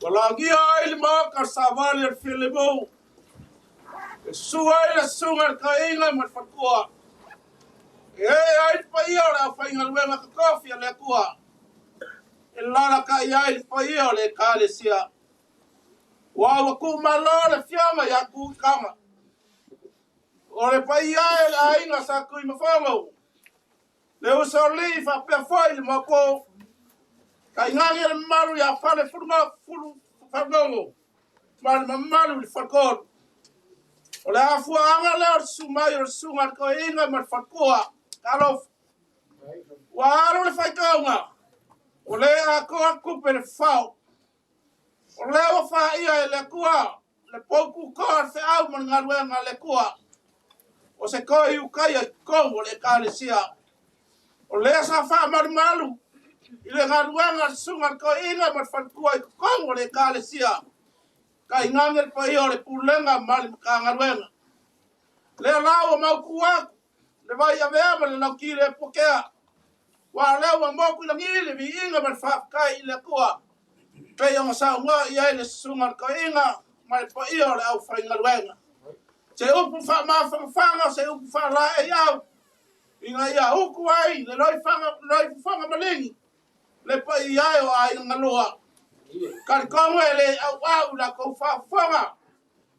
walagi ai lima kasavali al filimo, suai la sungar kainga matfakua, ai paiora faingal wenga kakofi le kua, ilala ka ai paiora le kalesia, wa waku malo le fiama ya ku kama, ore paiora la inga sa kui mafamo. Le usoli fa pe foi le mapo kai ngangi le maru ya fale fulu fagongo mal malu le fakor o le afu anga le sumai o sunga ko inga mal fakoa kalof wa le fakonga o le ako ku per fao o le o fa ia le kua le poku ko se au man ngalwenga le kua o se ko yu kai ko le kalesia o le sa fa malu ile garuanga sunga ko inga matfankua I kongo le kalesia kai ngangel pa io le pulenga mal ka garuanga le lawa maukua le vai avea le laukile pokea wa lewa moku la ngile vi inga matfa kai le kua pe yo sa nga ia le sunga ko inga mal pa io le au fa garuanga se upu fa ma fa se upu fa la ia inga ia uku ai le loi fanga malingi le pa ia o ai ngaloa kar kongo le au la ko fa fanga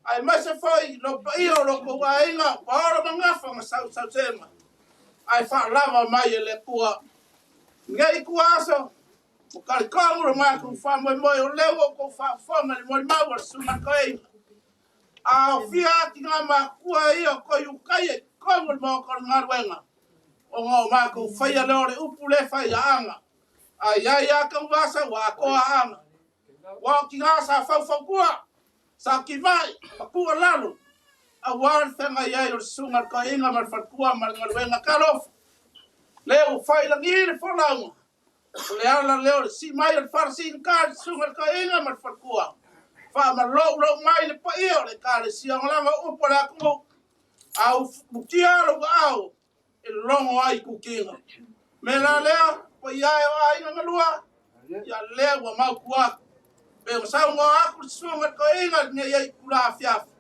ai mase foi lo pa ia lo ko ai nga pa manga fanga sa sema ai fa lava mai le kua ngai kuaso kar kongo ma ko fa mo o lewo ko fa fanga le mo ma su ma ko ai a fia tinga ma kua ia ko yu kai kongo mo ko ngarwenga o ngo ma ko fa ia le upu le fa ia anga ai ka wasa wa ko anga wa ki nga sa fa kua sa ki vai ku lalo a war fenga ia o sunga ka inga mar fa kua mar ngalwenga kalof le o fa ila ngire fo lao le ala le si mai al farsi ka sunga ka inga mar fa kua fa mar lo mai le pa io le ka le si ngala o pola ko au bukia lo au el longo ai ku kinga me la le pa ia ai na lua ya le wa ma kua pe sa ngo aku sunga ko inga ne ia kula afiafi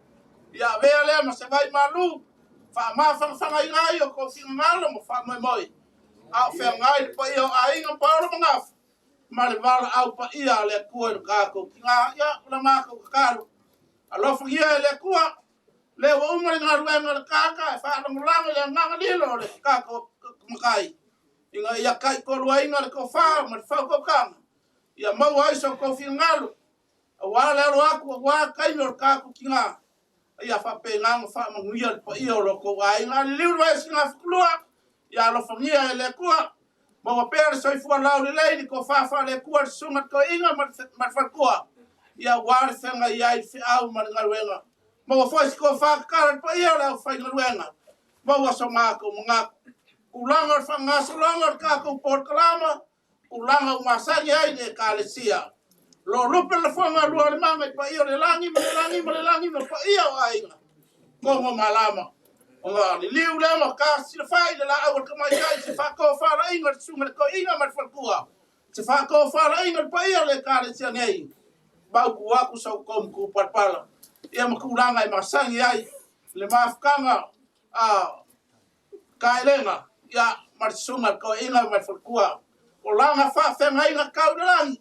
ya vele ma se vai malu fa ma fa ngai ngai ko fi ngalo mo fa moi au fe ngai pa io ai nga pa lo ngaf ma le vala au pa ia le ku ka ko kinga ya la ma ko ka alo fu ia le ku le wo mo nga ru nga ka fa lo lang le nga li lo le ka ko makai inga ya kai ko lo inga ko fa ma fa ko ka ya ma wa so ko fi ngalo wa le ro aku wa kai no ka ko kinga ia fa pe ngang fa manguia pa io lo ko ai nga liu wa singa flua ya lo famia le kua mo pe so fu la le ko fa le kua sunga ko inga ma fa kua ia war senga ia fi au ma ngalwenga mo fo ko fa ka pa io la fa ngalwenga mo wa so ma ko nga ulanga fa nga so longa ka ko por klama ulanga ma sa ia de kalesia lo lupe le fonga lo le mama pa io le langi pa io ai como malama o le liu le ma ka si le fai le la au ka mai ai se fa ko fa la inga sunga ko inga ma fa kua se fa ko fa la inga pa io le ka le sia nei ba ku aku so kom ku parpala ia ma ku langa ma sangi ai le mafkanga a Kailenga ya marsunga ko inga mai furkua. O langa fa fenga inga kaudalangi.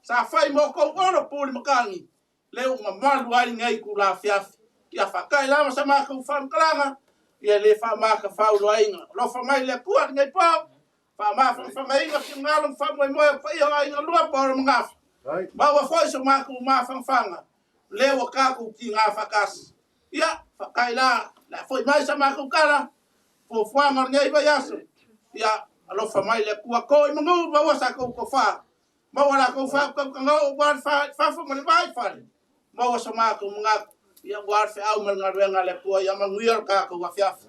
Sa fai mo ko oro puli makangi. Leo mamalu ai ngai ku la afiafi. Ya fa kai lama sama ko fam kalanga. Ya le fa ma ka fa lo inga. Lo fa mai le kuat ngai pa. Fa ma fa ngai inga ki ngalum fa mo fa ia inga lua por mangaf. Ba wa foi so ma ku ma fanga. Leo ka ku ki nga fa kas. Ya fa kai la foi mai sama ku kala. Fo fuanga ngai ba yaso. Ya alo fa mai le kua ko mangu ba wa sa ko fa. Ma wala ko fa ko ngo war fa fo mo vai fa. Ma wa sama ko mga ya war fa au mal ngar wenga le kua ya manguir ka ko wa fiaf.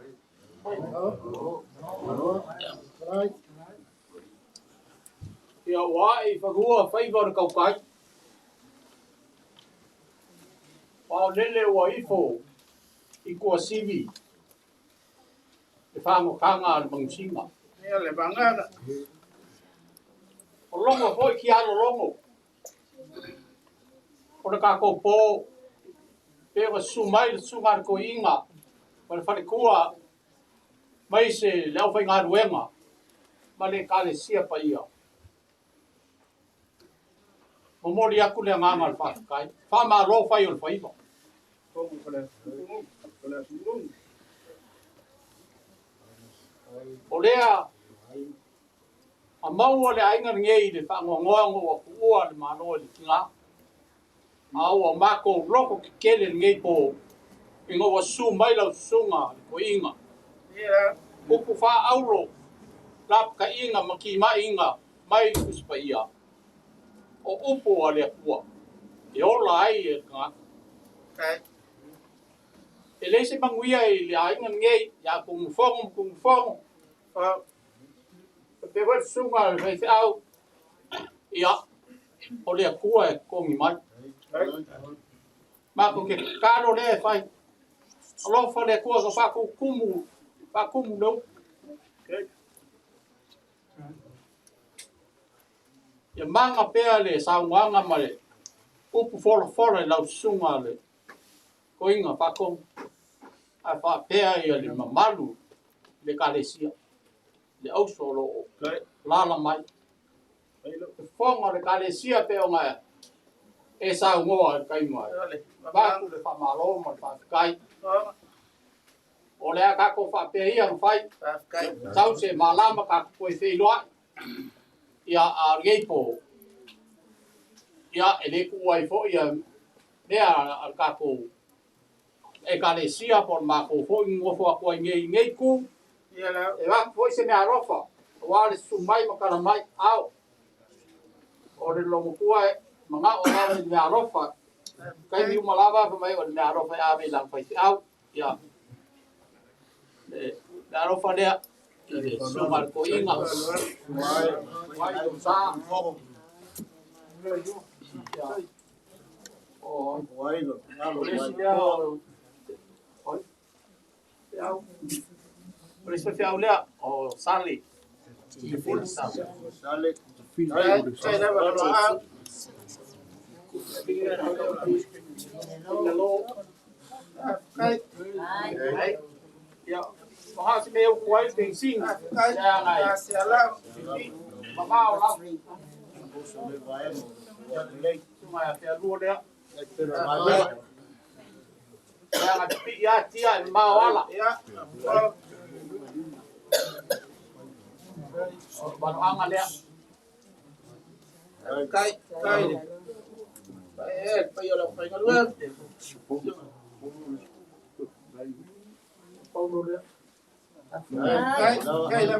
Ya wa I fa gua fa I var kau kai. Pa lele wa I fo I ko sivi. E fa mo kanga al mangsinga.
Ya le bangana.
O longo foi ki alo longo. O na kako po pega sumai sumar ko inga. Para fare kua mai se leo fai ngā ruenga. Ma le kale sia pa ia. Momori aku le nganga al whakakai. Whama ro fai ol whaiva. O lea a maua le ainga ngei le whangongoango wa kuua le manoa le kinga. A ua mako loko ki kele le ngei po. Ingo wa su mai lau sunga le ko inga. Upu wha auro. Lap ka inga maki ma inga. Mai kuspa ia. O upu a le kua. E ola ai e ka. E leise manguia I le ainga ngei. Ya kumufongo. Te wet sunga le fei au. Ia. O le kua e kongi mai. Mako ke karo le fai. Alofa le kua ka whaku kumu. Whakumu nau. Ia manga pea le saunga ma le. Upu fora lau sunga le. Ko inga whakong. A wha pea ia le mamalu. Le kalesia. Le ausolo o. Lala mai. Fonga le kalesia pe o ngai. E sa ngoa kai mai. Baku le whamalo ma whakai. O lea kako whapea ia whai. Tau se malama kako koe wheiloa. Ia a reipo. Ia e le kuai fo ia. Lea a kako. E kalesia por mako fo ingofo a koe ngei ku. E wak fo se mea rofa. Wale sumai makana mai au. O le longo kua e. Mga o nga le mea rofa. Kai miu malawa pa mai o le mea rofa e ame lang paisi au. Ia. Le mea rofa lea. Le sumar ko inga. Wai o sa. O le si lea. O le si lea lea. O sali.
Sale.
Ya, mahal si meu kuai pensing. Ya ngai. Mamau lah. Cuma ya dia luar dia. Ya ngai ya dia mau ala. Ya. Baru angan dia.
Kai. Pai ola pai ngalua.
Paulo dia.
Kai la.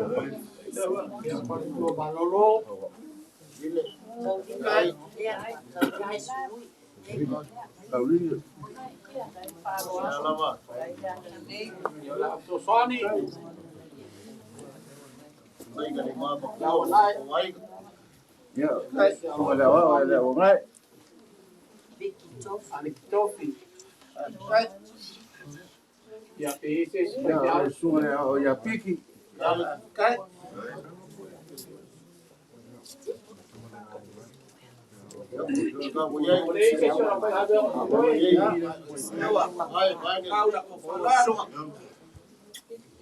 Balolo.
Kai.
Sosani.
Ya, olha, olha.
Tofi. Ya pese,
Ya, sunga ya piki.
Kai.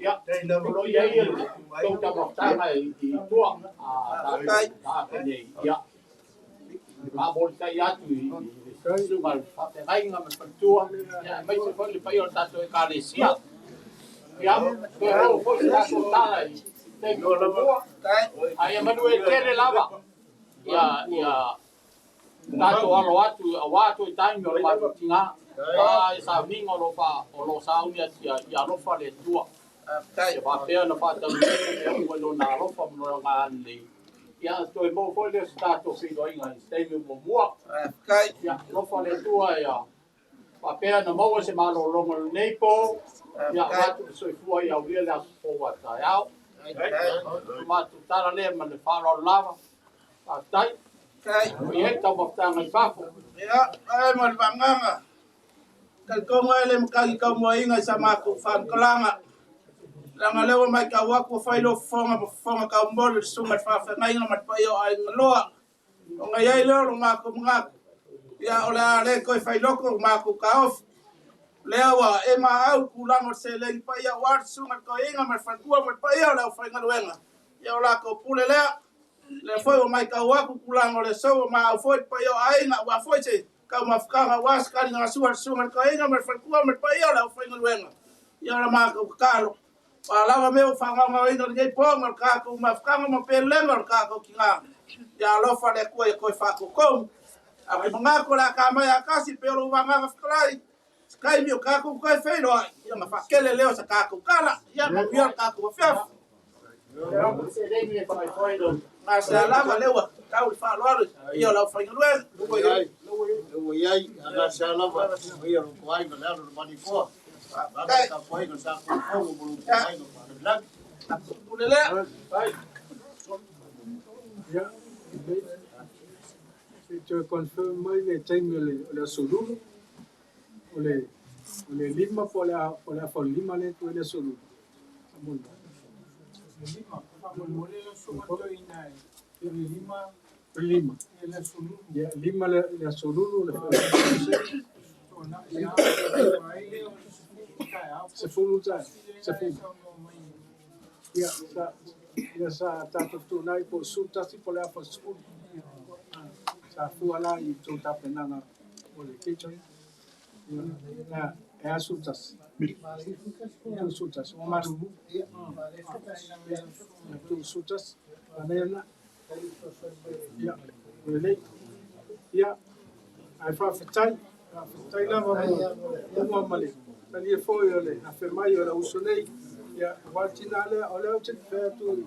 Ya, kalau ia ia kau tak bertanya di tuang, tak kena ya. Mabol saya tu, cuma pakai kain ngam pertua, ya macam boleh pakai satu kali siap. Ya, kalau kau sudah tahu, tengok lama. Ayam manual kere lava. Ya, tato watu time yo ma tinga. Sa mingo lo sa unia ya lo fa le tua. Ya pa pe no pa ta mo no na lo fa no ngan le. Ya to mo fo le stato fi do inga stay mo mo. Ya lo fa le tua ya. Pa pe no mo se ma lo lo nei po. Ya watu so fu ya wi le so wa ta ya. Ma tu tara le ma le fa lo lava. Pa tai. Ia tau maftanga I papo.
Ya, ai mal banganga. Kal ko mo ele mkagi ka mo inga sa mako fam kalanga. Langa lewa mai ka waku failo fonga ka mbol sunga fa ngai ngamat pa yo ai ngloa. O ngai ai lo mako mga. Ya ola le ko failo ko mako ka off. Lewa e ma au kulango se le pa ya war sunga ko inga mat fa kuwa mat pa yo la fa ngalwenga. Ya ola ko pule le le foi o mai ka waku kulango le so ma foi pa yo ai na wa foi se ka mafkanga was ka nga suar sunga ka inga mer fa kuwa mer pa yo la foi ngalwenga ya la ma ka kalo pa la me o fa nga inga ngai po mer ka ko mafkanga mo pe le mer ka ko kinga ya lo fa le ko fa ko ko a ke nga ko la ka ma ya ka si pe lo wa nga fklai skai mi ka ko fe lo ya ma fa kele leo sa ka ko kala ya ma yo ka ko fa Masalama lewa kau fa lolo iyo la fa ngulwe
Lugo yai aga salama ia ro kwai no lalo mani ko. Aga ka kwai no sa ko ko bulu kwai no lag.
ulele
Ya. Je confirm le time le sulu. Ole lima por lima le tu le sulu. Lima. Ya, lima le sulu le se fulu tai. Se fulu. Ya sa Tatupu nai po suta si po le apa sulu. Sa fuala I tu tapenanga ole kitchen. Ya, é sutas. Tu sutas. O maru. Tu sutas. Anena. Ya, ole. Ya. Ai fa fitai. Fitai lava mo male. Ali foi ole. A fermai ora usonei. Ya, waltinale ole o tit tu.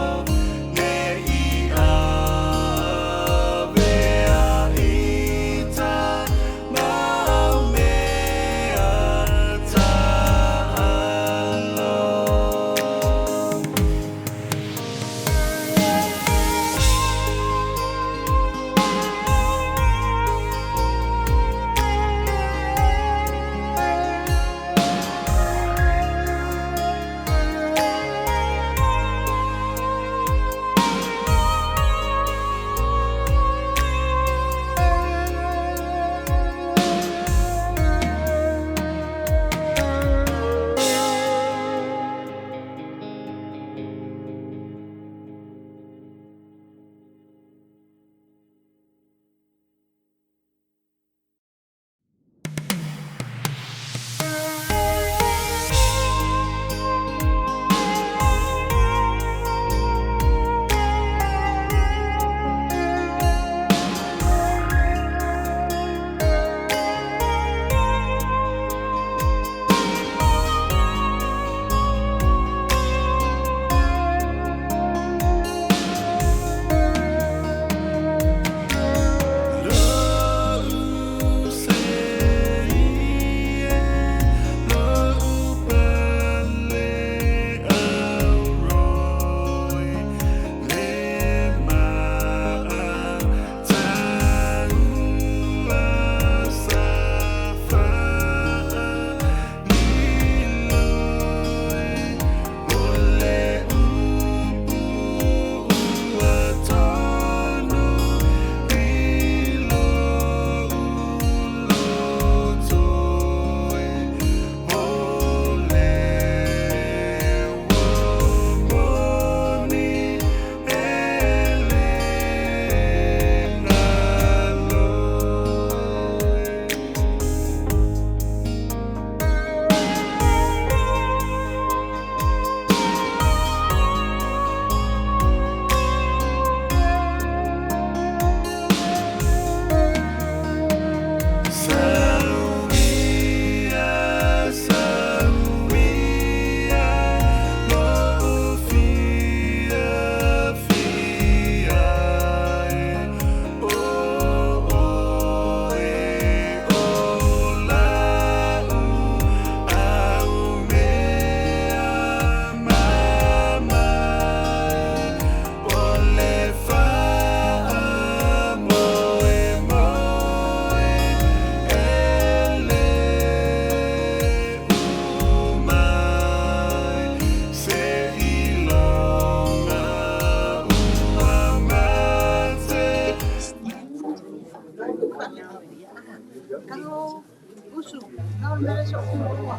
Kalau usu, kalau mereka semua.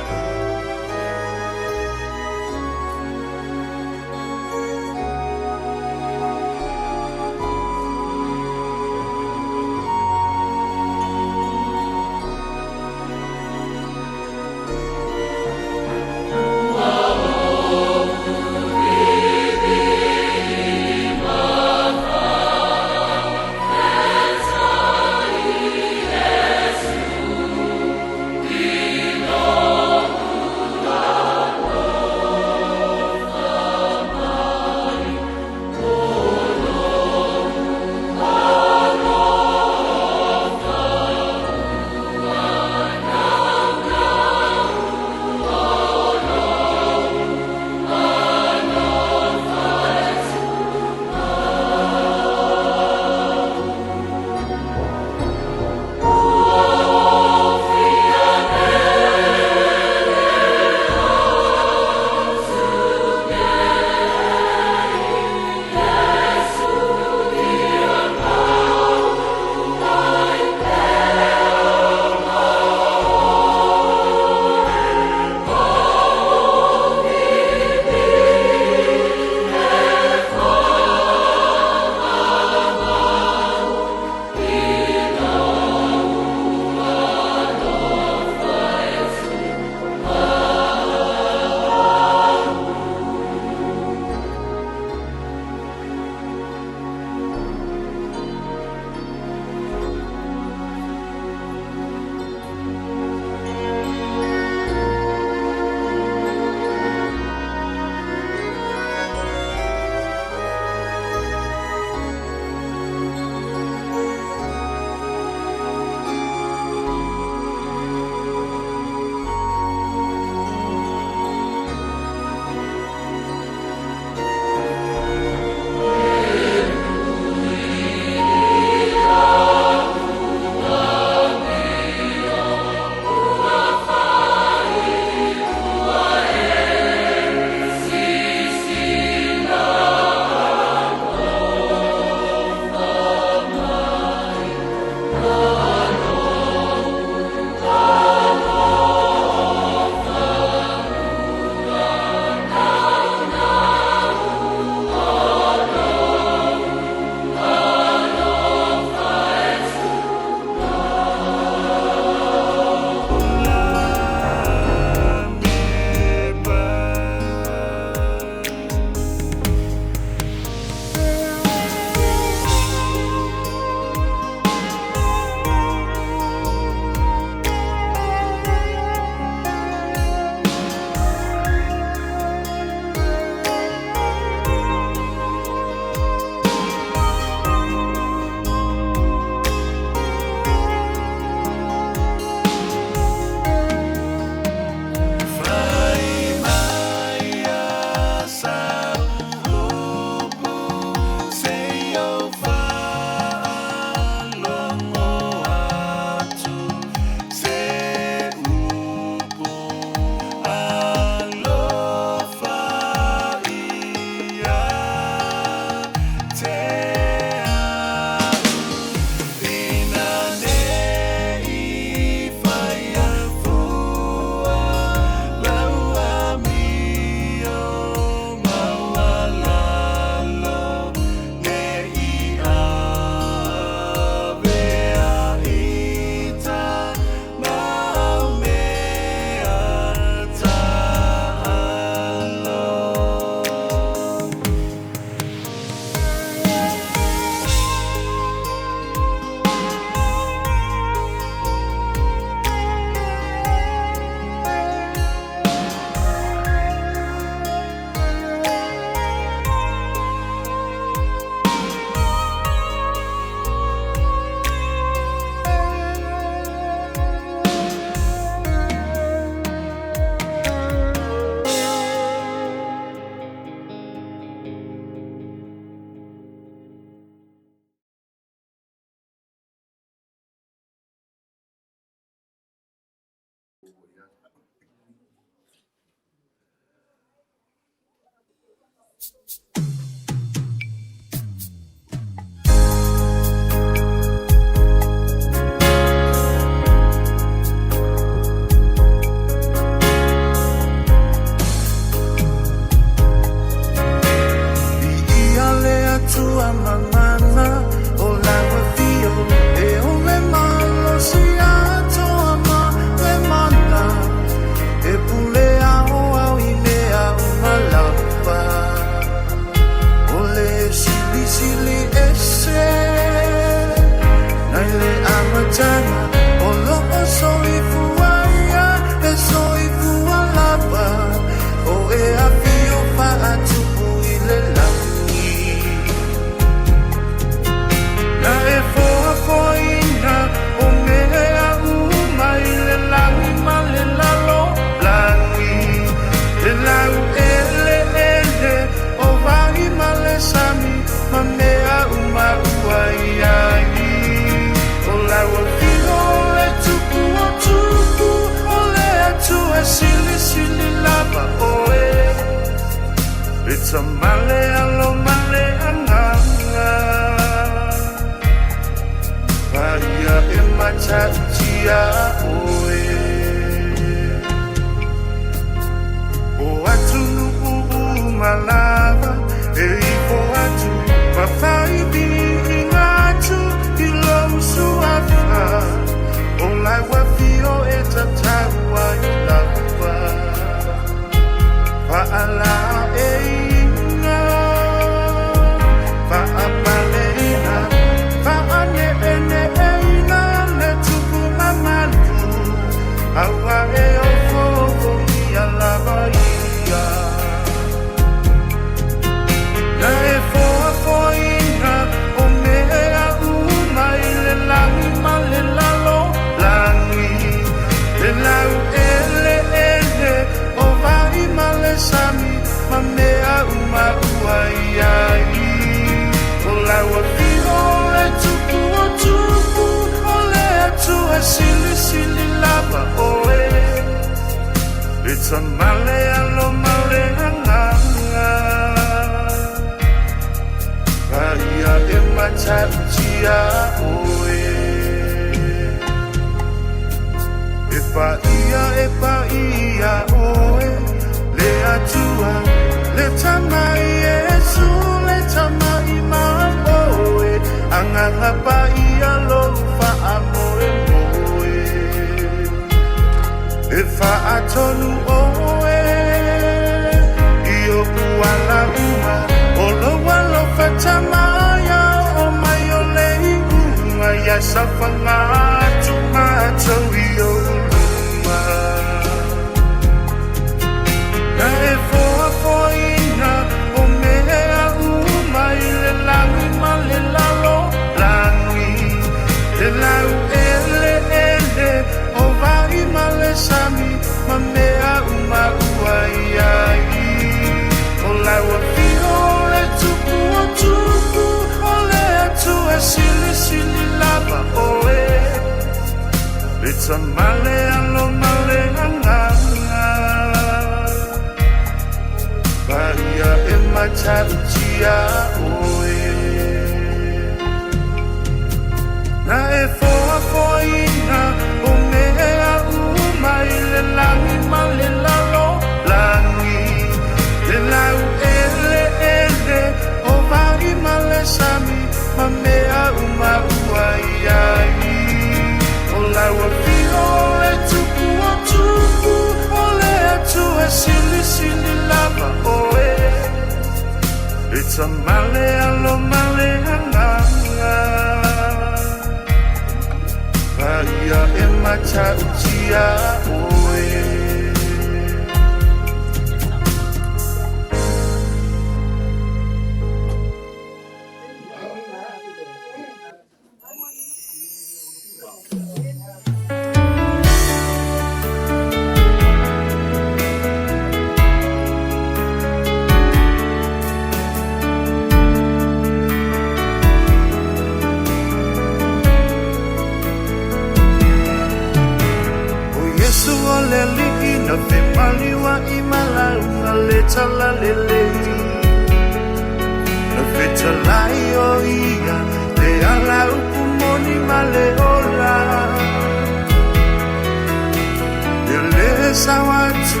watu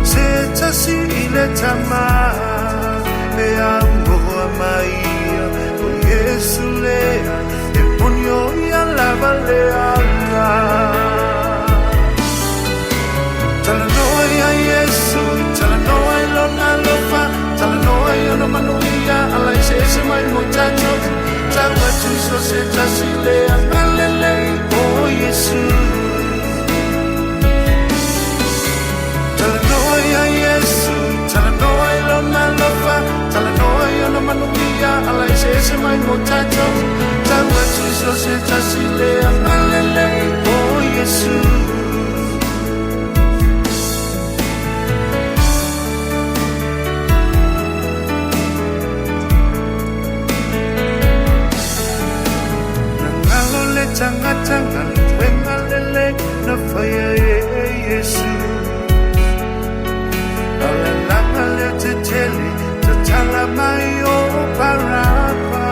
setasi ile tamaa ya ngoa maia o Yesu lea e ponyo ya lava leala talanoa ya Yesu talanoa ilona lofa talanoa yono manuia ala isese mai mochacho tawa tuso setasi lea alele o Yesu talanoa ya Yesu talanoa ilona lofa talanoa yono manuia ala isese mai mochacho tawa tuso setasi lea alele o Yesu Tanga-tanga wengalele na faya Yesu Alalanga le teteli tatala mai o parapa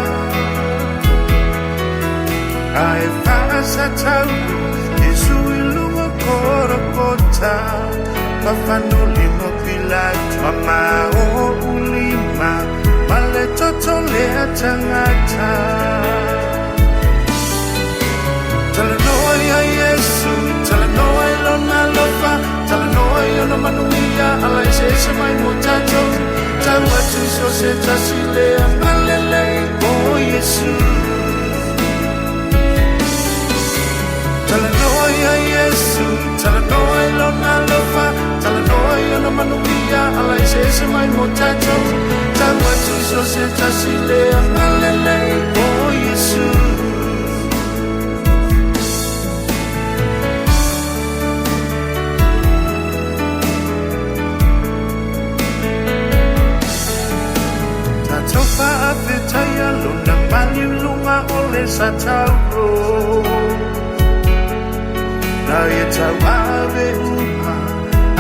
Ai fasa tau Yesu ilunga korokota Pafanuli mo pilato Mama o ulima Male toto lea tangata Talanoa ya Yesu, talanoa ilona lofa, talanoa yono manuia, ala isese mai mochacho, tawa tuso setasilea, alele o Yesu. Talanoa ya Yesu, talanoa ilona lofa, talanoa yono manuia, ala isese mai mochacho, tawa tuso setasilea, alele o Yesu. Topa afetaya luna mali lunga ole sataro Na yetawabe uma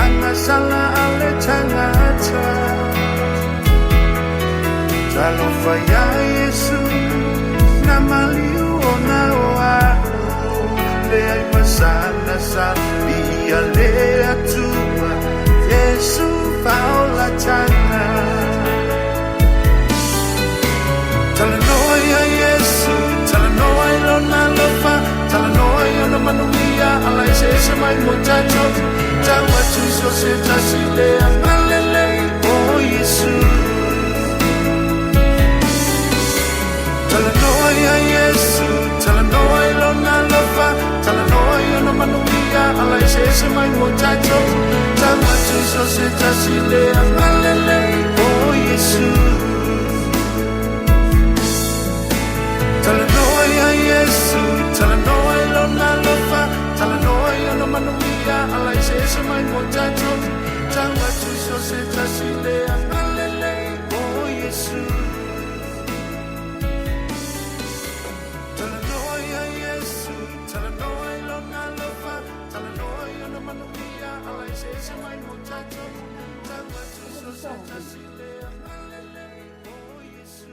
Angasala ale tangata Talofa ya Yesu Na mali uona oahu Lea imasana sa Bia lea tua Yesu faola tanga Talanoa ya Yesu, talanoa ilona lofa, talanoa yono manuia, ala isese mai mochacho, tawa tuso setasilea, alele o Yesu. Talanoa ya Yesu, talanoa ilona lofa, talanoa yono manuia, ala isese mai mochacho, tawa tuso setasilea, alele o Yesu. Talanoa ya Yesu, talanoa ilona lofa, talanoa yono manuia, ala isese mai mochacho, tawa tuso setasilea, alele o Yesu. Talanoa ya Yesu, talanoa ilona lofa, talanoa yono manuia, ala isese mai mochacho, tawa tuso setasilea, alele o Yesu.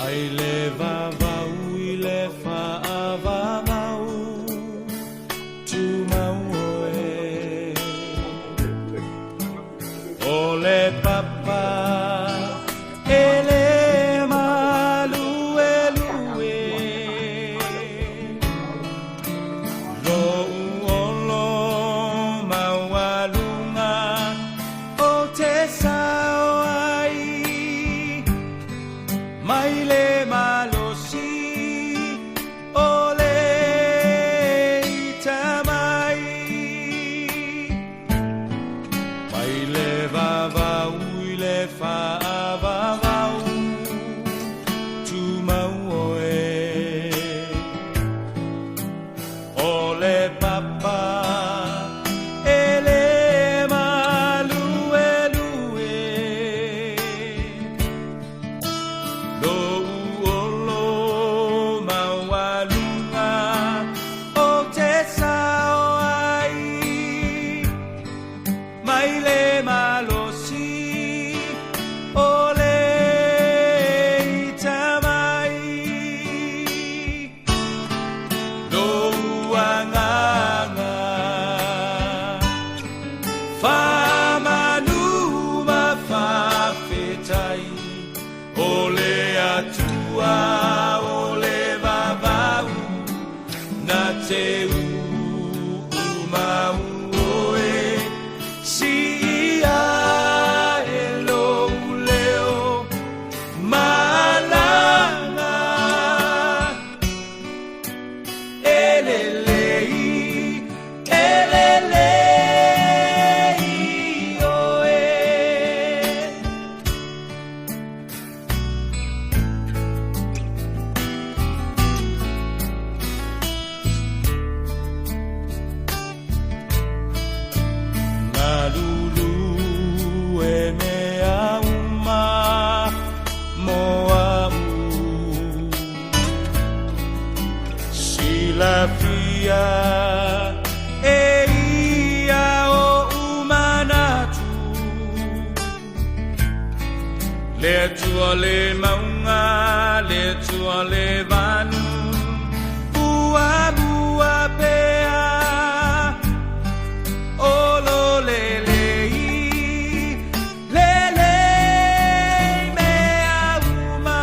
Ai le vavau I le whaavavau tu mau oe o le papa e le malue lue lo uolo maualunga o te sao ai mai le malosi o le itamai mai le vavau I le whaavavau tu mau oe o le papa e le malue lue lo uolo maualunga o te sao ai mai le malosi o le itamai lo uanganga whamanu mawhawhetai o le atua o le vavau na te mau oe si ia e lou leo malanga elelei oe Ngalulu e mea uma moau Silafia e ia o umanatu Le tua le maunga, le tua le vanu Bua bua pea Olo le mea uma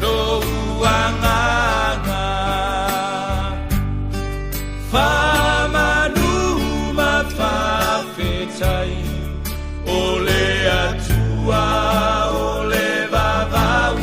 Lo uanganga Whamanu mawhawhetai O le atua o le vavau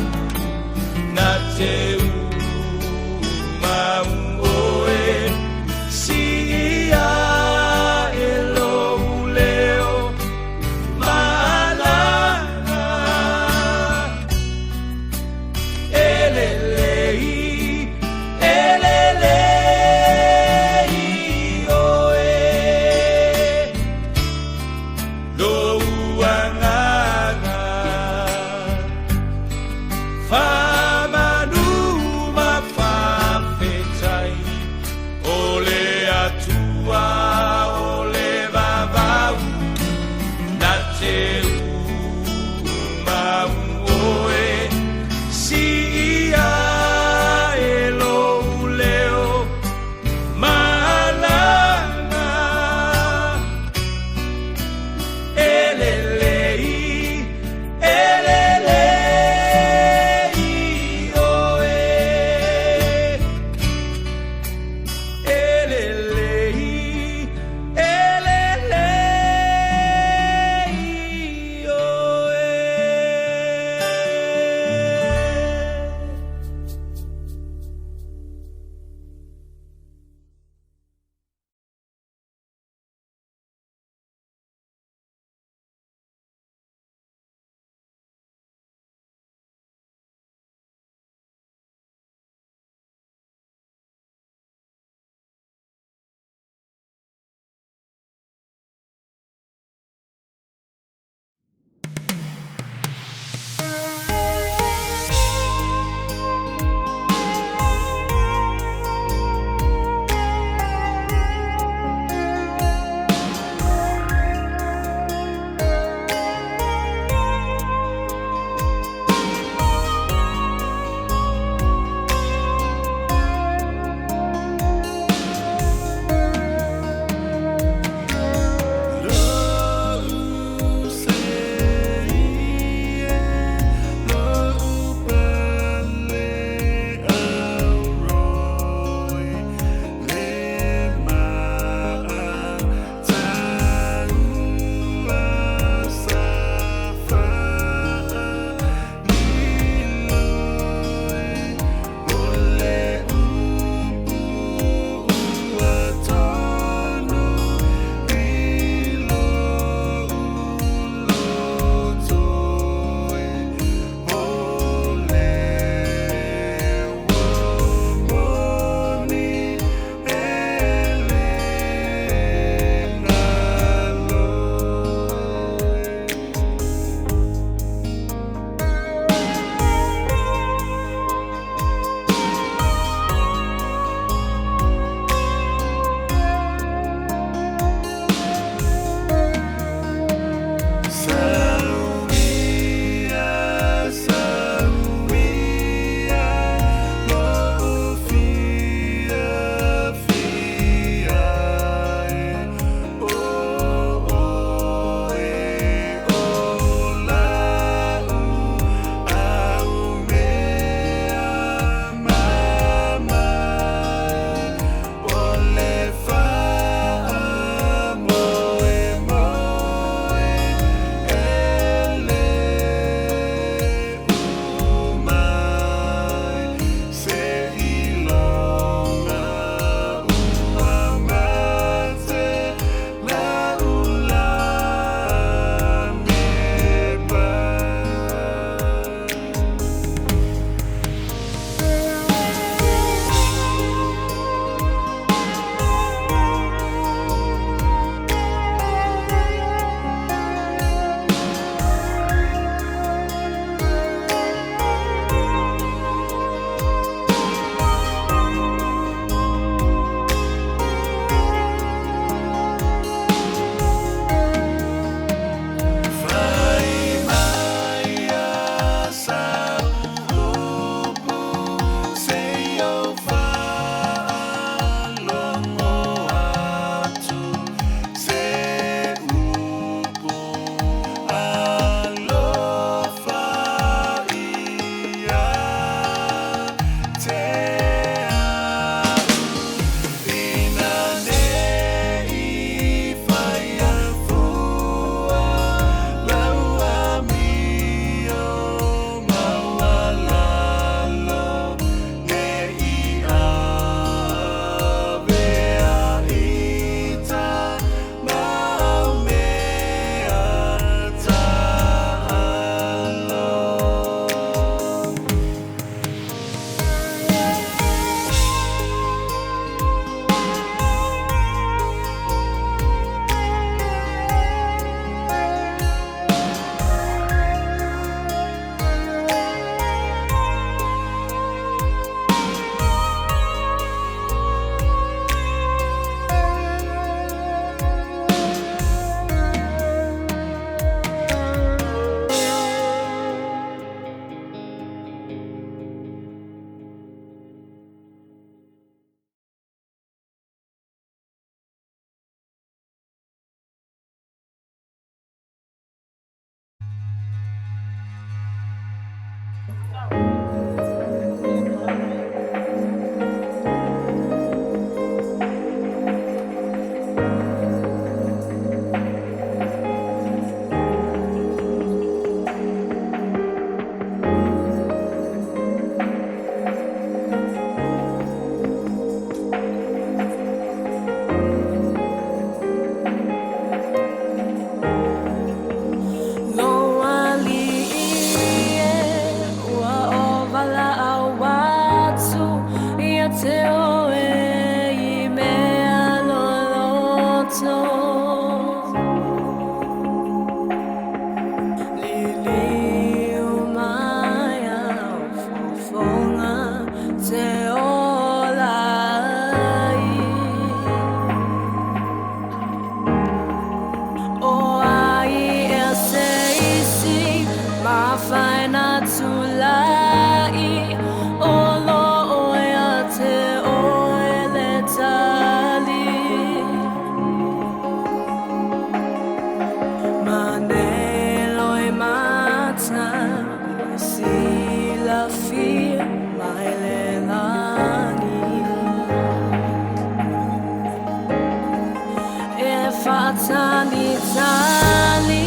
tani tani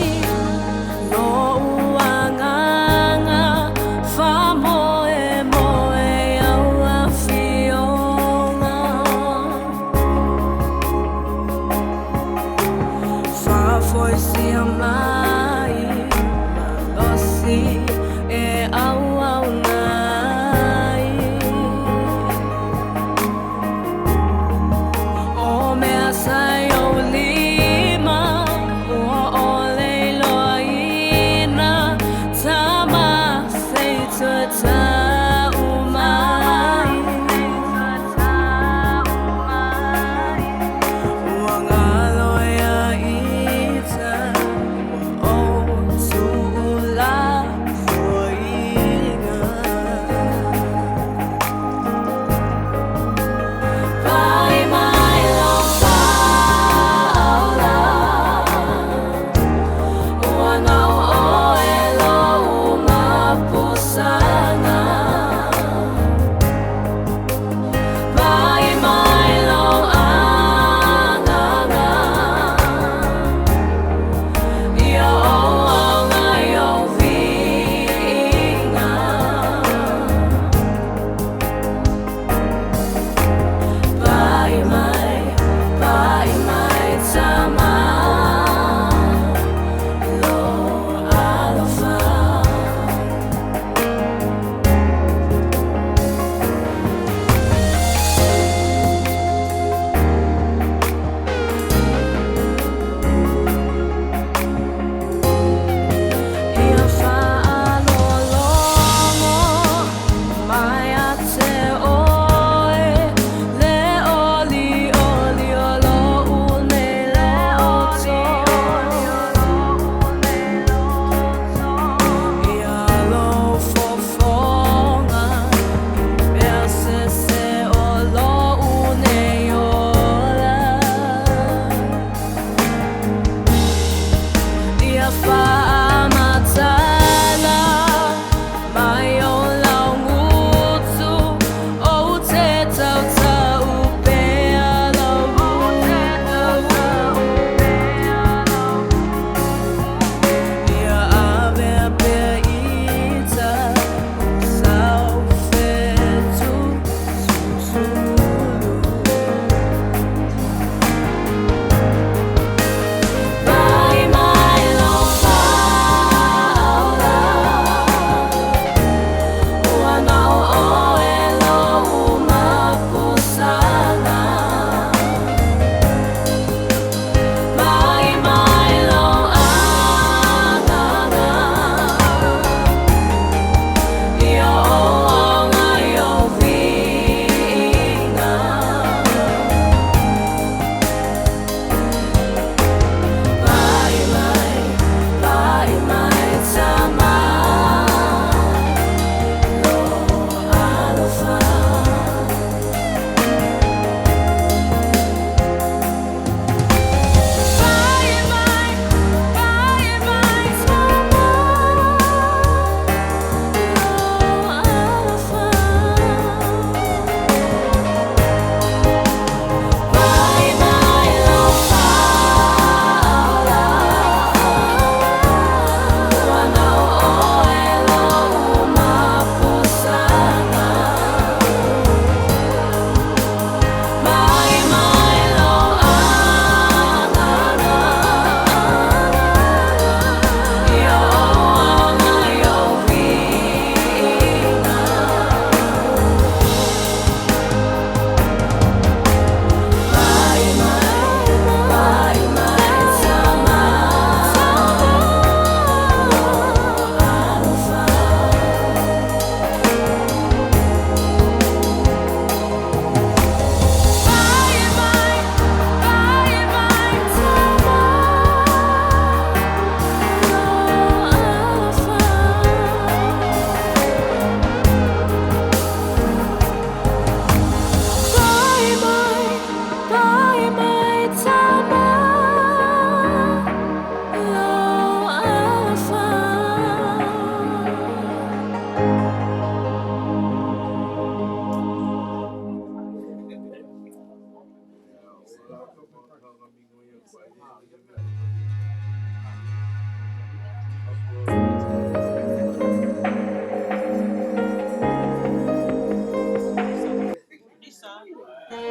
no uanganga fa moe moe au afionga fa foisia mai malosi e au au nai o mea sai o lima o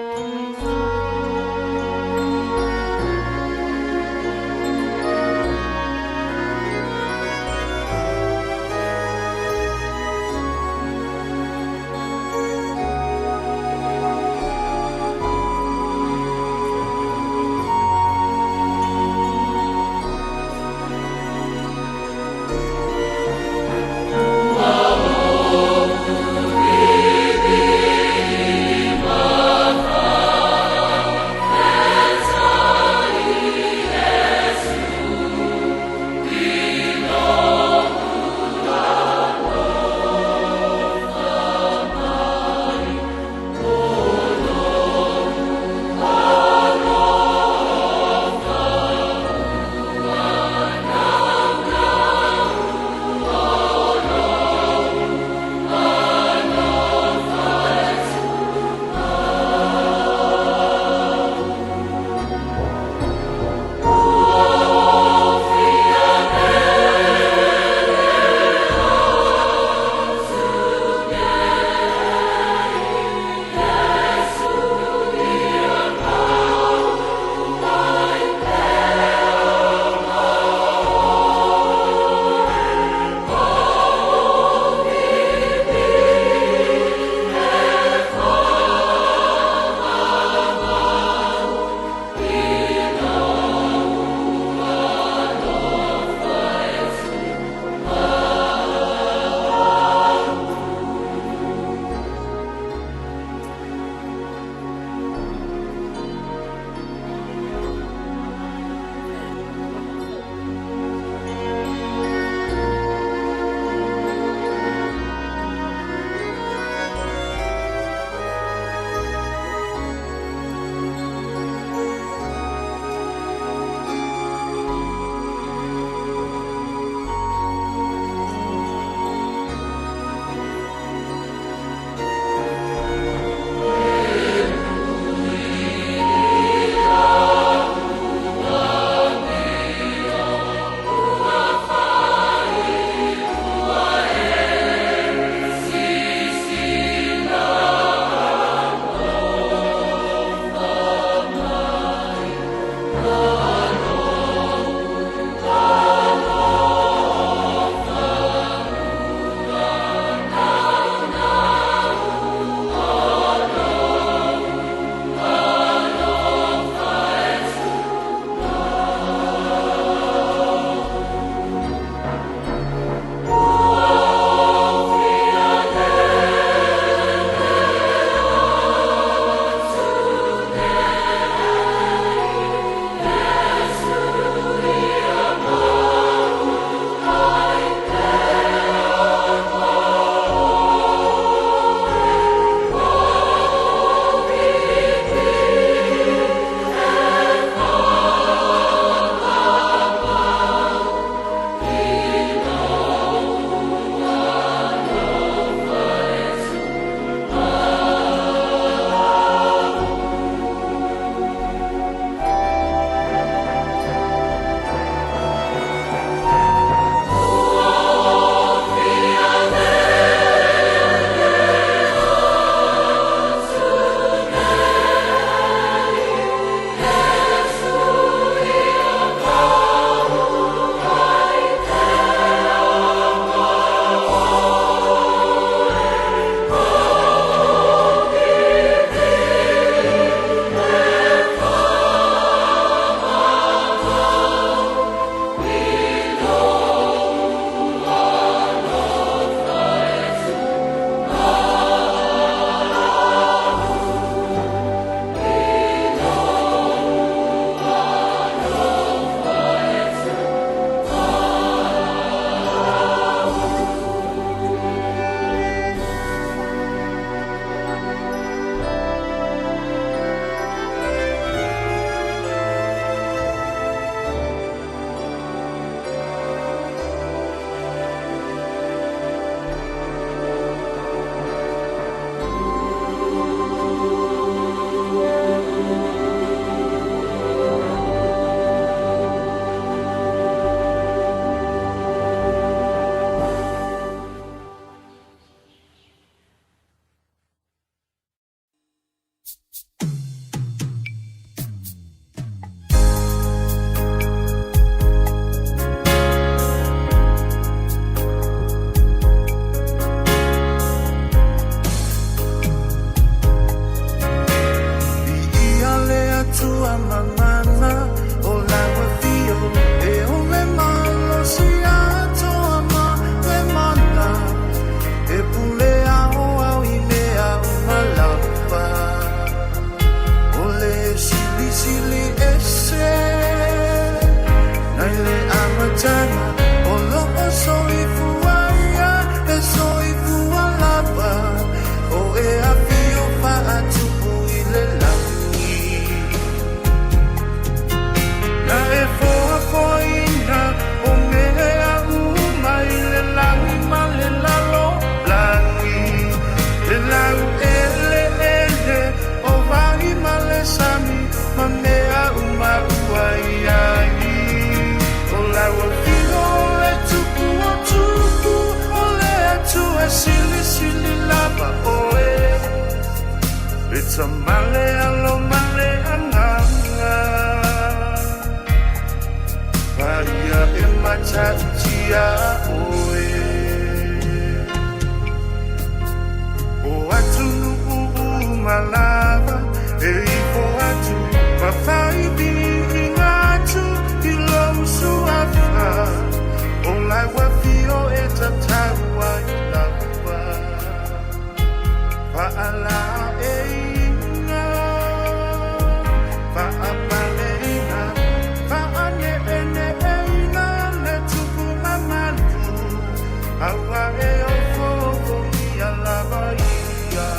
Mala
lava oe It's a male alo male anganga Varia e machatia oe O atunu malava e ipo atu mawhai ngatu i lau suafa o lai wawhio e tataua i laua Wa'ala e inga Wa'apale ina Wa'ane ene e ina Le tupu mamanu Awa e o fofo i a lava ia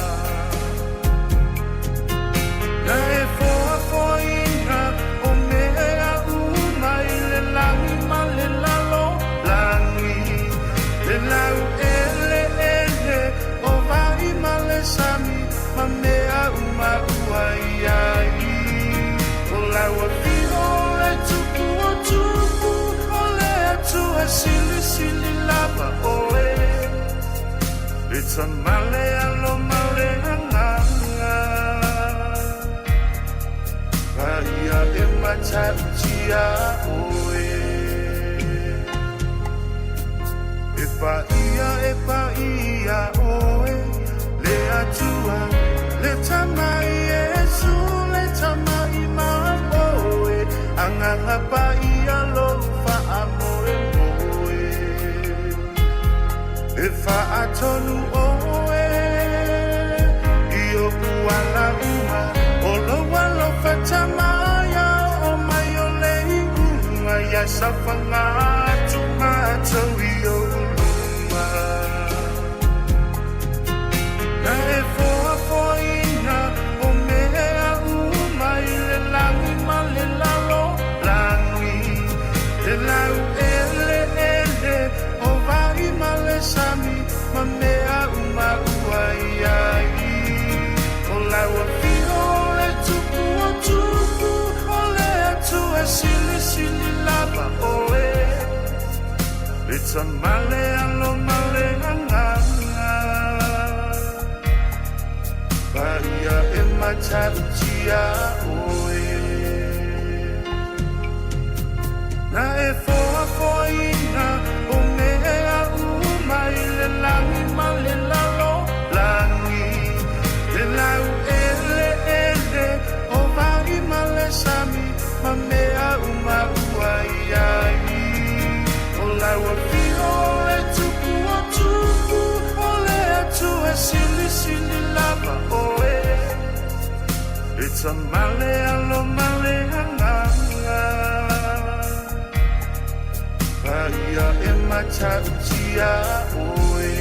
Na e Fa'afouina o mea umai le langi ma le lalo langi Le lau ele o vai ma le sami ma mea uma uai ai O lau a fiho le tupu o tupu o le atu a sili sili lava oe It's a male alo male anganga Vaia e machatia oe E pa ia oe Le atua Le tamai Yesu Le tamai ma oe Anganga pa ia lo Fa'amoe moe E fa'atonu oe Io uala uma O lo walo fatamaya O mai o lei unga Ya safanga Tumata io uluma Na e Fa'afouina O mea umai le langi ma le lalo langi Le lau ele O vai ma le sami Ma mea uma uai ai O lau a fiho le tupu o tupu O le atu a sili sili lava oe It's a male alo male anganga Vaia e machatia oe Na e Fa'afouina o mea umai le langi ma le lalo langi Le lau ele o vai ma le sami ma mea uma uai ai O lau a fiho le tupu o tupu o le atu a sili sili lava oe It's a male alo male anganga Vaia e machatia oe